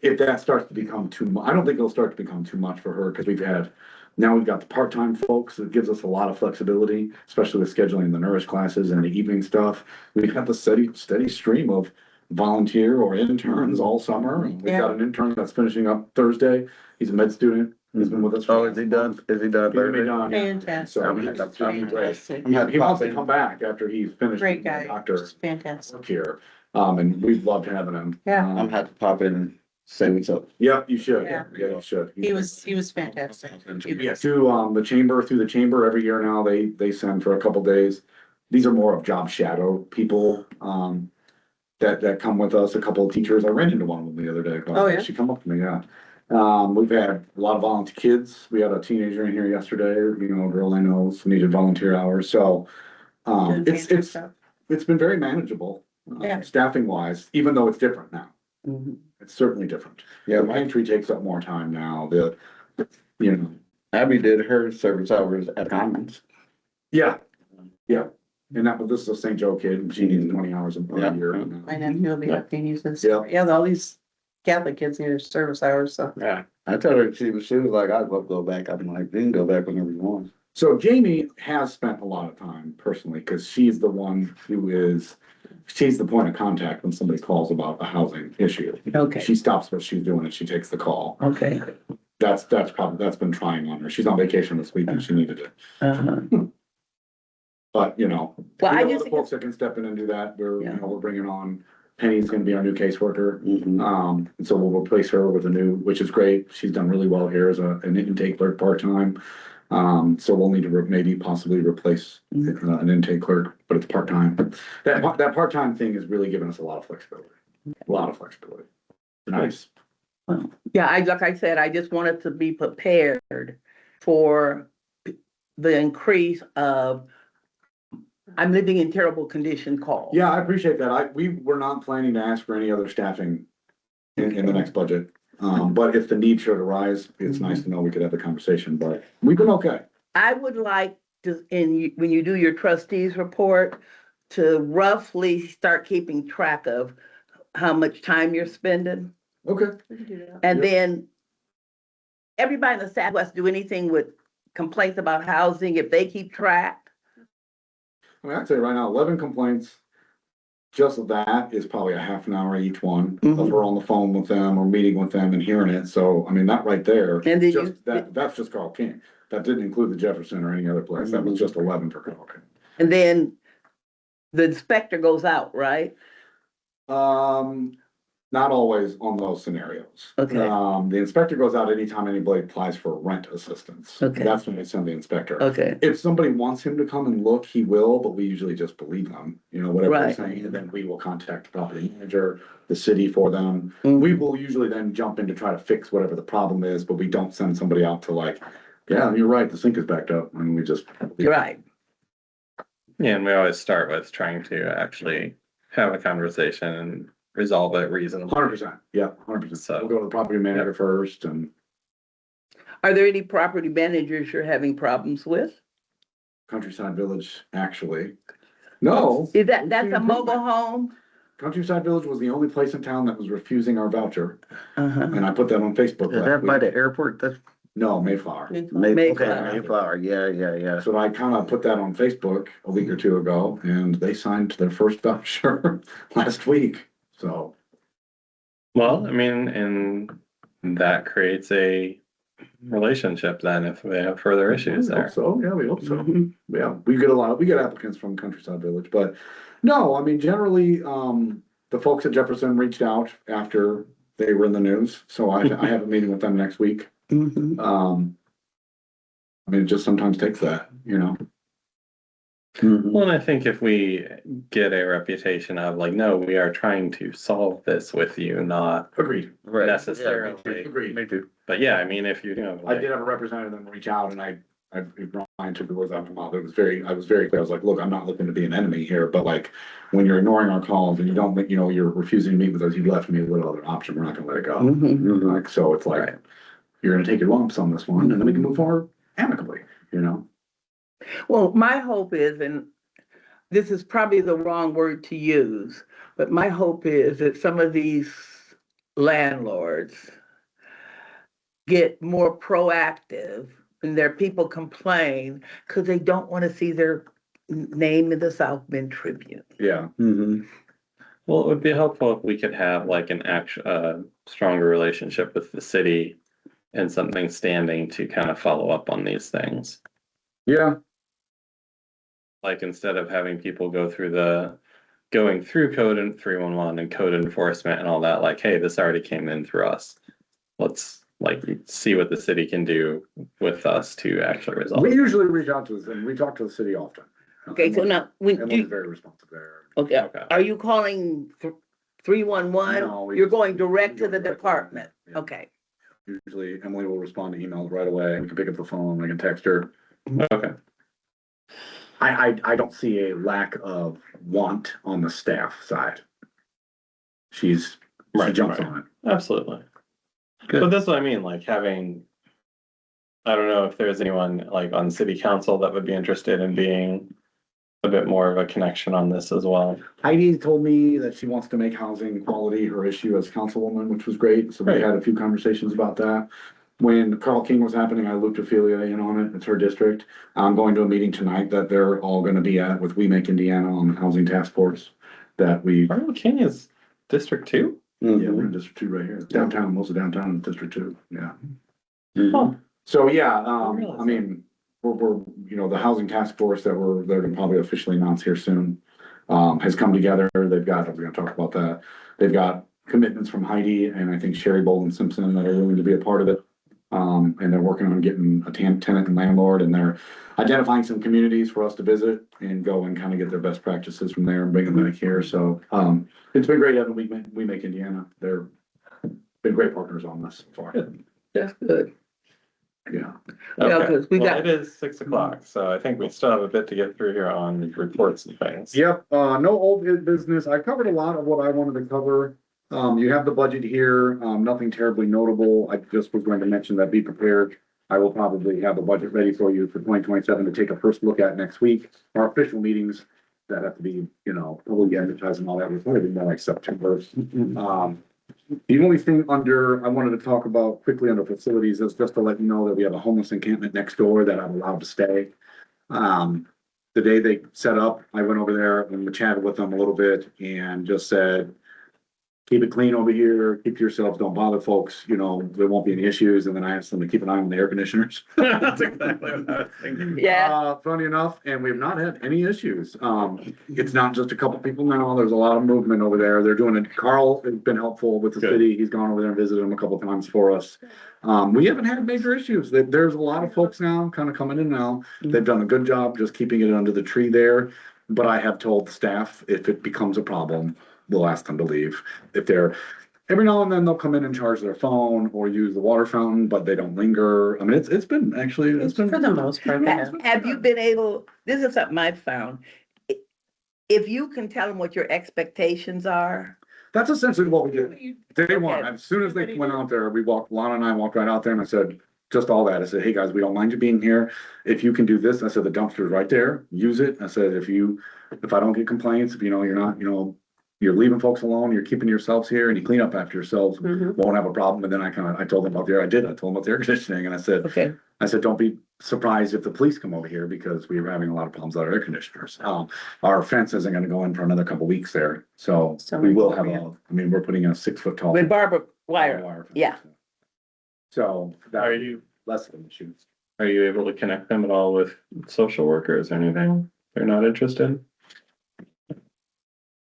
[SPEAKER 3] if that starts to become too much, I don't think it'll start to become too much for her, because now we've got the part-time folks. It gives us a lot of flexibility, especially with scheduling the nurse classes and the evening stuff. We've got the steady stream of volunteer or interns all summer. We've got an intern that's finishing up Thursday. He's a med student. He's been with us.
[SPEAKER 2] Oh, is he done? Is he done?
[SPEAKER 3] He's gonna be
[SPEAKER 2] Thursday?
[SPEAKER 3] done, yeah.
[SPEAKER 4] Fantastic.
[SPEAKER 3] So
[SPEAKER 2] I'm
[SPEAKER 3] he's
[SPEAKER 2] happy.
[SPEAKER 3] just doing great.
[SPEAKER 4] Fantastic.
[SPEAKER 3] He wants to come back after he's finished.
[SPEAKER 4] Great
[SPEAKER 3] being a
[SPEAKER 4] guy.
[SPEAKER 3] Doctor
[SPEAKER 4] Just fantastic.
[SPEAKER 3] work here, and we've loved having him.
[SPEAKER 4] Yeah.
[SPEAKER 2] I'm happy to pop in and say what's up.
[SPEAKER 3] Yeah, you should.
[SPEAKER 4] Yeah.
[SPEAKER 3] Yeah, you should.
[SPEAKER 4] He was fantastic.
[SPEAKER 3] Yeah, through the chamber every year now, they send for a couple days. These are more of job shadow people, that come with us, a couple of teachers. I ran into one of them the other day.
[SPEAKER 4] Oh, yeah?
[SPEAKER 3] She come up to me, yeah. We've had a lot of volunteer kids. We had a teenager in here yesterday, a girl I know who needed volunteer hours, so.
[SPEAKER 4] Doing fantastic stuff.
[SPEAKER 3] It's been very manageable,
[SPEAKER 4] Yeah.
[SPEAKER 3] staffing wise, even though it's different now.
[SPEAKER 6] Mhm.
[SPEAKER 3] It's certainly different.
[SPEAKER 2] Yeah,
[SPEAKER 3] The pantry takes up more time now,
[SPEAKER 2] Abby did her service hours at Commons.
[SPEAKER 3] Yeah. And this is a St. Joe kid, and she needs 20 hours a
[SPEAKER 2] Yeah.
[SPEAKER 3] year.
[SPEAKER 4] My nephew will be up and use this.
[SPEAKER 3] Yeah.
[SPEAKER 4] Yeah, all these Catholic kids need their service hours, so.
[SPEAKER 2] Yeah. I told her, she was like, I'd love to go back. I'm like, you can go back whenever you want.
[SPEAKER 3] So Jamie has spent a lot of time personally, because she's the one she's the point of contact when somebody calls about a housing issue.
[SPEAKER 6] Okay.
[SPEAKER 3] She stops what she's doing and she takes the call.
[SPEAKER 6] Okay.
[SPEAKER 3] That's been trying on her. She's on vacation this week and she needed it.
[SPEAKER 6] Uh-huh.
[SPEAKER 3] But, you know,
[SPEAKER 6] Well,
[SPEAKER 3] we
[SPEAKER 6] I
[SPEAKER 3] got
[SPEAKER 6] just
[SPEAKER 3] other folks that can step in and do that.
[SPEAKER 6] Yeah.
[SPEAKER 3] We're bringing on, Penny's gonna be our new caseworker.
[SPEAKER 2] Mhm.
[SPEAKER 3] And so we'll replace her with a new, which is great. She's done really well here as an intake clerk part-time. So we'll need to maybe possibly replace an intake clerk, but it's part-time. That part-time thing is really giving us a lot of flexibility. A lot of flexibility. Nice.
[SPEAKER 6] Yeah, like I said, I just wanted to be prepared for the increase of, I'm living in terrible condition calls.
[SPEAKER 3] Yeah, I appreciate that. We were not planning to ask for any other staffing in the next budget. But if the need should arise, it's nice to know we could have the conversation, but we've been okay.
[SPEAKER 6] I would like to, when you do your trustees report, to roughly start keeping track of how much time you're spending.
[SPEAKER 3] Okay.
[SPEAKER 6] And
[SPEAKER 3] Yep.
[SPEAKER 6] then everybody in the Southwest do anything with complaints about housing, if they keep track.
[SPEAKER 3] I mean, I'd say right now, 11 complaints. Just that is probably a half an hour each one of
[SPEAKER 6] Mhm.
[SPEAKER 3] her on the phone with them or meeting with them and hearing it. So, I mean, that right there,
[SPEAKER 6] And then
[SPEAKER 3] that's just Carl King. That didn't include the Jefferson or any other place. That was just 11 for Carl King.
[SPEAKER 6] and then the inspector goes out, right?
[SPEAKER 3] Not always on those scenarios.
[SPEAKER 6] Okay.
[SPEAKER 3] The inspector goes out anytime anybody applies for rent assistance.
[SPEAKER 6] Okay.
[SPEAKER 3] That's when they send the inspector.
[SPEAKER 6] Okay,
[SPEAKER 3] If somebody wants him to come and look, he will, but we usually just believe them, you know, whatever they're
[SPEAKER 6] Right.
[SPEAKER 3] saying, and then we will contact the property manager, the city for them.
[SPEAKER 6] Mhm.
[SPEAKER 3] We will usually then jump in to try to fix whatever the problem is, but we don't send somebody out to like, yeah, you're right, the sink is backed up, and we just.
[SPEAKER 6] you're right.
[SPEAKER 1] Yeah, and we always start with trying to actually have a conversation and resolve it reasonably.
[SPEAKER 3] 100%, yeah, 100%.
[SPEAKER 1] So-
[SPEAKER 3] We'll go to the property manager first and
[SPEAKER 6] Are there any property managers you're having problems with?
[SPEAKER 3] Countryside Village, actually. No.
[SPEAKER 6] Is that's a mobile home?
[SPEAKER 3] Countryside Village was the only place in town that was refusing our voucher,
[SPEAKER 6] Uh-huh.
[SPEAKER 3] and I put that on Facebook
[SPEAKER 2] Is
[SPEAKER 3] last
[SPEAKER 2] that by
[SPEAKER 3] week.
[SPEAKER 2] the airport? That's
[SPEAKER 3] No, Mayflower.
[SPEAKER 6] Mayflower.
[SPEAKER 2] Mayflower, yeah.
[SPEAKER 3] So I kind of put that on Facebook a week or two ago, and they signed their first voucher last week, so.
[SPEAKER 1] Well, I mean, and that creates a relationship then if they have further issues
[SPEAKER 3] We hope
[SPEAKER 1] there.
[SPEAKER 3] So, yeah, we hope so.
[SPEAKER 6] Mhm.
[SPEAKER 3] Yeah, we get applicants from Countryside Village, but no, I mean, generally, the folks at Jefferson reached out after they were in the news, so I have a meeting with them next week.
[SPEAKER 6] Mhm.
[SPEAKER 3] I mean, it just sometimes takes that, you know?
[SPEAKER 1] Well, and I think if we get a reputation of like, no, we are trying to solve this with you, not
[SPEAKER 3] Agreed.
[SPEAKER 2] Right.
[SPEAKER 1] necessarily.
[SPEAKER 3] Agreed.
[SPEAKER 2] Me too.
[SPEAKER 1] But yeah, I mean, if you know,
[SPEAKER 3] I
[SPEAKER 1] like,
[SPEAKER 3] did have a representative reach out and Brian took the words out of my mouth. I was very clear. I was like, look, I'm not looking to be an enemy here, but like, when you're ignoring our calls and you don't, you know, you're refusing to meet with us, you left me a little other option. We're not gonna let it go.
[SPEAKER 6] Mhm.
[SPEAKER 3] Like, so it's like,
[SPEAKER 1] Right.
[SPEAKER 3] you're gonna take your lumps on this one and then we can move forward amicably, you know?
[SPEAKER 6] Well, my hope is, and this is probably the wrong word to use, but my hope is that some of these landlords get more proactive when their people complain because they don't want to see their name in the South Bend Tribune.
[SPEAKER 3] Yeah.
[SPEAKER 1] well, it would be helpful if we could have like an stronger relationship with the city and something standing to kind of follow up on these things.
[SPEAKER 3] Yeah.
[SPEAKER 1] Like instead of having people going through code and 311 and code enforcement and all that, like, hey, this already came in through us. Let's like see what the city can do with us to actually resolve
[SPEAKER 3] We
[SPEAKER 1] it.
[SPEAKER 3] usually reach out to them. We talk to the city often.
[SPEAKER 6] Okay, so now, when
[SPEAKER 3] Emily's
[SPEAKER 6] you,
[SPEAKER 3] very responsive there.
[SPEAKER 6] okay,
[SPEAKER 1] Okay.
[SPEAKER 6] are you calling 311?
[SPEAKER 3] No, we
[SPEAKER 6] You're
[SPEAKER 3] just-
[SPEAKER 6] going direct to
[SPEAKER 3] we
[SPEAKER 6] the
[SPEAKER 3] go direct to them,
[SPEAKER 6] department?
[SPEAKER 3] yeah.
[SPEAKER 6] Okay.
[SPEAKER 3] Usually Emily will respond to emails right away. We can pick up the phone, I can text her.
[SPEAKER 1] Okay.
[SPEAKER 3] I don't see a lack of want on the staff side. She
[SPEAKER 1] Right,
[SPEAKER 3] jumps
[SPEAKER 1] right.
[SPEAKER 3] on it.
[SPEAKER 1] Absolutely.
[SPEAKER 2] Good.
[SPEAKER 1] But that's what I mean, like having, I don't know if there's anyone like on city council that would be interested in being a bit more of a connection on this as well.
[SPEAKER 3] Heidi told me that she wants to make housing quality her issue as councilwoman, which was great. So we
[SPEAKER 1] Right.
[SPEAKER 3] had a few conversations about that. When Carl King was happening, I looped Ophelia in on it. It's her district. I'm going to a meeting tonight that they're all gonna be at with We Make Indiana on the housing task force that we,
[SPEAKER 1] Carl King is District 2?
[SPEAKER 3] yeah, we're in District 2 right here. Downtown, most of downtown is District 2, yeah.
[SPEAKER 1] Oh,
[SPEAKER 3] So, yeah,
[SPEAKER 1] I realize
[SPEAKER 3] I mean, the housing task force they're gonna probably officially announce here soon, has come together. We're gonna talk about that. They've got commitments from Heidi and I think Sherry Bolden Simpson that are willing to be a part of it. And they're working on getting a tenant and landlord, and they're identifying some communities for us to visit and go and kind of get their best practices from there and bring them back here. So, it's been great having We Make Indiana. They're been great partners on this so far.
[SPEAKER 6] That's good.
[SPEAKER 3] Yeah.
[SPEAKER 6] Yeah,
[SPEAKER 1] Okay,
[SPEAKER 6] 'cause we
[SPEAKER 1] well,
[SPEAKER 6] got-
[SPEAKER 1] it is 6 o'clock, so I think we still have a bit to get through here on reports and things.
[SPEAKER 3] Yep, no old business. I covered a lot of what I wanted to cover. You have the budget here, nothing terribly notable. I just was going to mention that be prepared. I will probably have the budget ready for you for 2027 to take a first look at next week. Our official meetings that have to be, publicly advertised and all that, will probably be more like September. The only thing I wanted to talk about quickly under facilities is just to let you know that we have a homeless encampment next door that I'm allowed to stay. The day they set up, I went over there and chatted with them a little bit and just said, keep it clean over here, keep to yourselves, don't bother folks, there won't be any issues. And then I asked them to keep an eye on the air conditioners.
[SPEAKER 1] That's exactly what I was thinking.
[SPEAKER 6] Yeah.
[SPEAKER 3] Funny enough, and we've not had any issues. It's not just a couple people now, there's a lot of movement over there. They're doing it. Carl has been helpful with the
[SPEAKER 1] Good.
[SPEAKER 3] city. He's gone over there and visited them a couple times for us. We haven't had major issues. There's a lot of folks now kind of coming in now. They've done a good job just keeping it under the tree there. But I have told the staff, if it becomes a problem, we'll ask them to leave. Every now and then they'll come in and charge their phone or use the water fountain, but they don't linger. I mean, it's been
[SPEAKER 4] For the most part, they have.
[SPEAKER 6] Have you been able, this is something I've found. If you can tell them what your expectations are.
[SPEAKER 3] That's essentially what we did. Day one,
[SPEAKER 6] Okay.
[SPEAKER 3] as soon as they went out there, Lana and I walked right out there and I said, just all that. I said, hey guys, we don't mind you being here. If you can do this, I said, the dumpster's right there, use it. I said, if I don't get complaints, if you're not, you're leaving folks alone, you're keeping yourselves here and you clean up after yourselves, won't have a problem. And then I told them about I told them about the air conditioning and I said, don't be surprised if the police come over here because we were having a lot of problems with our air conditioners. Our fence isn't gonna go in for another couple weeks there. So we will have we're putting a 6-foot tall.
[SPEAKER 6] With barbed wire.
[SPEAKER 3] fence.
[SPEAKER 6] Yeah.
[SPEAKER 3] So that
[SPEAKER 1] Are
[SPEAKER 3] would be
[SPEAKER 1] you,
[SPEAKER 3] less of an issue.
[SPEAKER 1] are you able to connect them at all with social workers or anything? They're not interested?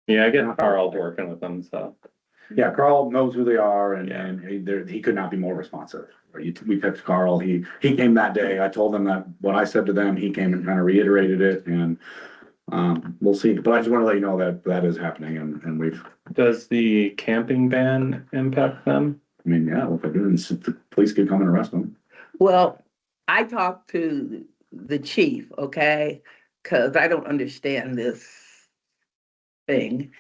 [SPEAKER 1] Yeah, I get Carl working with them, so.
[SPEAKER 3] Yeah, Carl knows who they are and,
[SPEAKER 1] Yeah.
[SPEAKER 3] and he could not be more responsive. We picked Carl, he came that day, I told them that what I said to them, he came and kind of reiterated it and we'll see, but I just want to let you know that is happening and we've,
[SPEAKER 1] Does the camping ban impact them?
[SPEAKER 3] yeah, if I do, the police could come and arrest them.
[SPEAKER 6] Well, I talked to the chief, okay, cause I don't understand this thing.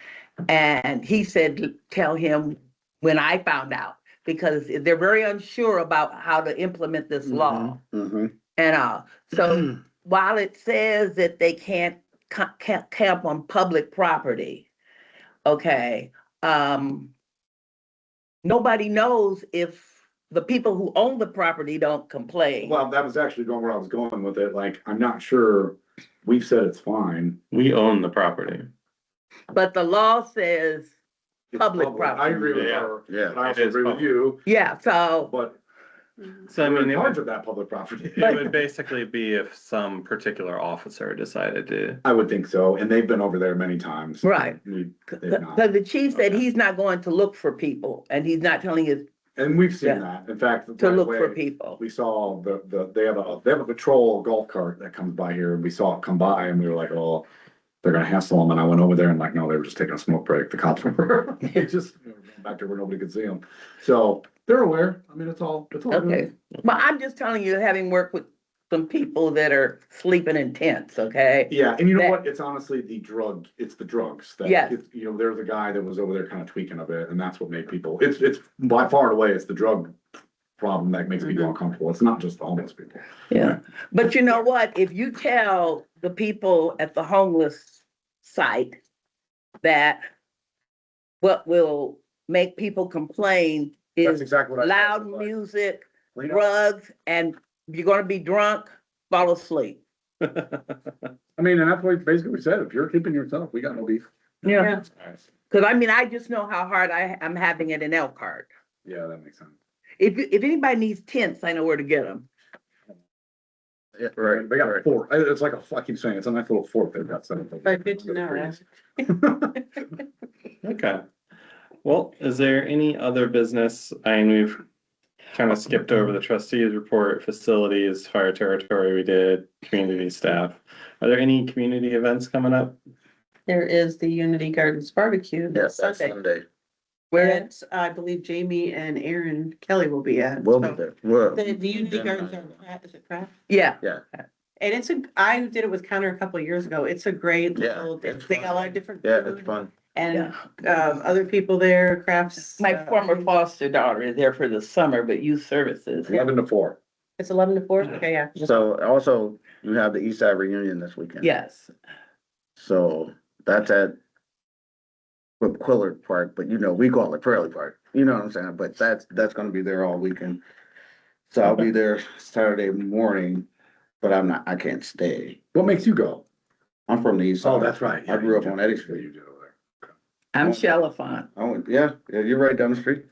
[SPEAKER 6] And he said, tell him when I found out, because they're very unsure about how to implement this law. And, so while it says that they can't camp on public property, okay, nobody knows if the people who own the property don't complain.
[SPEAKER 3] Well, that was actually where I was going with it, like, I'm not sure, we've said it's fine.
[SPEAKER 1] We own the property.
[SPEAKER 6] But the law says
[SPEAKER 3] It's
[SPEAKER 6] public property.
[SPEAKER 3] I agree with
[SPEAKER 1] Yeah.
[SPEAKER 3] her,
[SPEAKER 2] Yeah.
[SPEAKER 3] and I
[SPEAKER 1] It
[SPEAKER 3] also
[SPEAKER 1] is
[SPEAKER 3] agree with
[SPEAKER 1] public.
[SPEAKER 3] you,
[SPEAKER 6] Yeah, so,
[SPEAKER 3] but
[SPEAKER 1] So I
[SPEAKER 3] we're
[SPEAKER 1] mean,
[SPEAKER 3] in
[SPEAKER 1] it
[SPEAKER 3] charge
[SPEAKER 1] would,
[SPEAKER 3] of that public property.
[SPEAKER 1] it would basically be if some particular officer decided to.
[SPEAKER 3] I would think so, and they've been over there many times.
[SPEAKER 6] right.
[SPEAKER 3] They've not.
[SPEAKER 6] Cause the chief said
[SPEAKER 1] Okay.
[SPEAKER 6] he's not going to look for people and he's not telling us
[SPEAKER 3] And we've seen
[SPEAKER 6] Yeah.
[SPEAKER 3] that, in fact.
[SPEAKER 6] to
[SPEAKER 3] right
[SPEAKER 6] look
[SPEAKER 3] away,
[SPEAKER 6] for people.
[SPEAKER 3] We saw they have a patrol golf cart that comes by here, and we saw it come by, and we were like, oh, they're gonna hassle them, and I went over there and like, no, they were just taking a smoke break, the cops were, just going back there where nobody could see them. So, they're aware, I mean, it's all good.
[SPEAKER 6] Okay, but I'm just telling you, having worked with some people that are sleeping in tents, okay?
[SPEAKER 3] Yeah, and you know
[SPEAKER 6] That-
[SPEAKER 3] what, it's honestly it's the drugs. That
[SPEAKER 6] Yes.
[SPEAKER 3] there's a guy that was over there kind of tweaking a bit, and that's what made people, it's by far and away, it's the drug problem that makes people uncomfortable, it's not just the homeless people.
[SPEAKER 6] Yeah, but you know what, if you tell the people at the homeless site that what will make people complain
[SPEAKER 3] That's
[SPEAKER 6] is
[SPEAKER 3] exactly what I said.
[SPEAKER 6] loud music,
[SPEAKER 3] Clean up.
[SPEAKER 6] drugs, and you're gonna be drunk, fall asleep.
[SPEAKER 3] I mean, and that's what basically we said, if you're keeping yourself, we got no beef.
[SPEAKER 6] Yeah. Cause I mean, I just know how hard I'm having it in Elkhart.
[SPEAKER 3] Yeah, that makes sense.
[SPEAKER 6] If anybody needs tents, I know where to get them.
[SPEAKER 2] Yeah, right,
[SPEAKER 3] They got
[SPEAKER 2] right.
[SPEAKER 3] four. It's like I keep saying, it's a nice little fort they've got set up.
[SPEAKER 4] But good to know.
[SPEAKER 1] Okay. Well, is there any other business? I mean, we've kind of skipped over the trustees report, facilities, fire territory we did, community staff. Are there any community events coming up?
[SPEAKER 4] There is the Unity Gardens barbecue this
[SPEAKER 2] Yes, that's
[SPEAKER 4] Sunday.
[SPEAKER 2] Sunday.
[SPEAKER 6] Where,
[SPEAKER 4] That I believe Jamie and Aaron Kelly will be at.
[SPEAKER 2] We'll be
[SPEAKER 4] So,
[SPEAKER 2] there. Well,
[SPEAKER 4] The Unity
[SPEAKER 2] then,
[SPEAKER 4] Gardens are, is it craft?
[SPEAKER 6] yeah,
[SPEAKER 4] And it's I did it with Connor a couple of years ago. It's a great
[SPEAKER 2] Yeah,
[SPEAKER 4] little, they
[SPEAKER 2] it's
[SPEAKER 4] got a
[SPEAKER 2] fun.
[SPEAKER 4] lot of different.
[SPEAKER 2] yeah,
[SPEAKER 4] food
[SPEAKER 2] it's fun.
[SPEAKER 4] And, other people there, crafts.
[SPEAKER 6] my former foster daughter is there for the summer, but youth services.
[SPEAKER 3] 11 to 4.
[SPEAKER 4] It's 11 to 4, okay, yeah.
[SPEAKER 2] So also, you have the East Side reunion this weekend.
[SPEAKER 6] Yes,
[SPEAKER 2] So that's at Quillard Park, but we call it Prairie Park. You know what I'm saying? But that's gonna be there all weekend. So I'll be there Saturday morning, but I can't stay.
[SPEAKER 3] What makes you go?
[SPEAKER 2] I'm from the East Side.
[SPEAKER 3] Oh, that's right.
[SPEAKER 2] I grew up on Eddy Street.
[SPEAKER 3] You do over there.
[SPEAKER 6] I'm Chalafont.
[SPEAKER 2] Yeah, you're right down the street.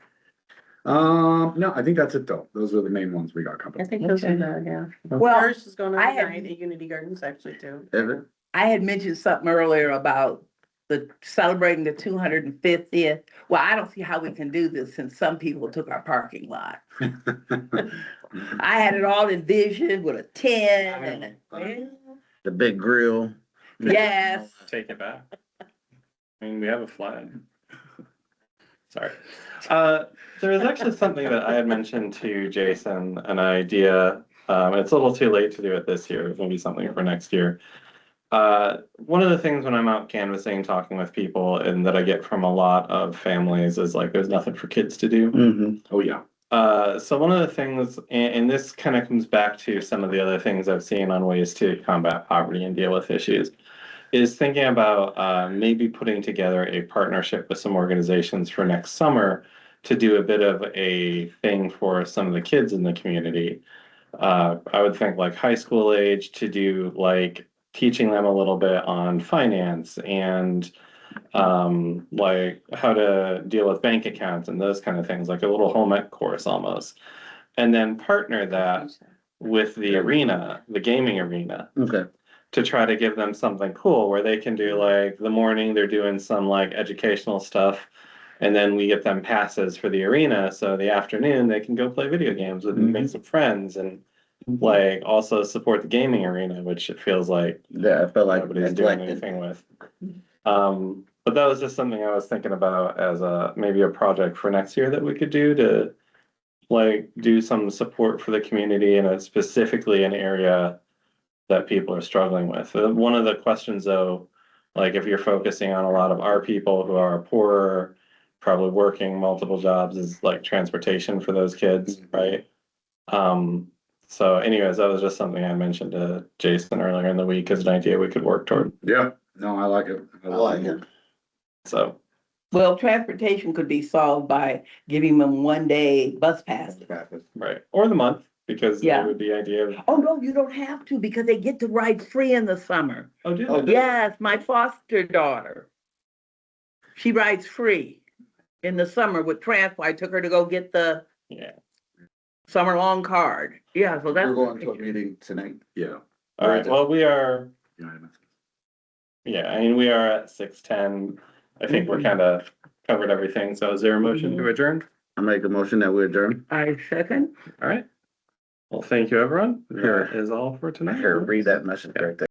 [SPEAKER 3] No, I think that's it though. Those are the main ones we got
[SPEAKER 4] I
[SPEAKER 3] covered.
[SPEAKER 4] think those are
[SPEAKER 6] Okay.
[SPEAKER 4] the, yeah.
[SPEAKER 6] Well,
[SPEAKER 4] Ours is going on
[SPEAKER 6] I had-
[SPEAKER 4] tonight at Unity Gardens actually too.
[SPEAKER 2] Is it?
[SPEAKER 6] I had mentioned something earlier about the celebrating the 250th. Well, I don't see how we can do this since some people took our parking lot. I had it all envisioned with a tent and,
[SPEAKER 2] The big grill.
[SPEAKER 6] yes.
[SPEAKER 1] Take it back. I mean, we have a flag. Sorry. There was actually something that I had mentioned to Jason, an idea. It's a little too late to do it this year. It's gonna be something for next year. One of the things when I'm out canvassing, talking with people, and that I get from a lot of families is like, there's nothing for kids to do.
[SPEAKER 2] Mm-hmm.
[SPEAKER 3] Oh, yeah.
[SPEAKER 1] So one of the things, and this kind of comes back to some of the other things I've seen on ways to combat poverty and deal with issues, is thinking about maybe putting together a partnership with some organizations for next summer to do a bit of a thing for some of the kids in the community. I would think like high school age to do like teaching them a little bit on finance and like how to deal with bank accounts and those kind of things, like a little home ec course almost. And then partner that with the arena, the gaming arena,
[SPEAKER 2] Okay.
[SPEAKER 1] to try to give them something cool where they can do like the morning, they're doing some like educational stuff. And then we get them passes for the arena. So the afternoon they can go play video games and make some friends and like also support the gaming arena, which it feels like
[SPEAKER 2] Yeah, I felt like
[SPEAKER 1] nobody's doing
[SPEAKER 2] neglected.
[SPEAKER 1] anything with. But that was just something I was thinking about as maybe a project for next year that we could do to like do some support for the community in specifically an area that people are struggling with. One of the questions though, like if you're focusing on a lot of our people who are poorer, probably working multiple jobs, is like transportation for those kids, right? So anyways, that was just something I mentioned to Jason earlier in the week as an idea we could work toward.
[SPEAKER 3] Yeah, no, I like it.
[SPEAKER 2] I like it.
[SPEAKER 1] So,
[SPEAKER 6] Well, transportation could be solved by giving them 1-day bus passes.
[SPEAKER 1] right, or the month, because
[SPEAKER 6] Yeah.
[SPEAKER 1] it would be idea of,
[SPEAKER 6] Oh, no, you don't have to because they get to ride free in the summer.
[SPEAKER 1] oh, do
[SPEAKER 2] Oh,
[SPEAKER 1] they?
[SPEAKER 6] Yes, my foster daughter. She rides free in the summer with transport. I took her to go get the
[SPEAKER 1] Yeah,
[SPEAKER 6] summer long card. Yeah, so that's.
[SPEAKER 2] We're going to a meeting tonight.
[SPEAKER 3] Yeah.
[SPEAKER 1] all right, well, we are,
[SPEAKER 3] Yeah.
[SPEAKER 1] yeah, I mean, we are at 6:10. I think we're kind of covered everything, so is there a motion to adjourn?
[SPEAKER 2] I make a motion that we adjourn.
[SPEAKER 6] I second.
[SPEAKER 1] All right. Well, thank you, everyone.
[SPEAKER 2] Sure.
[SPEAKER 1] That is all for tonight.
[SPEAKER 2] Here, read that message right there.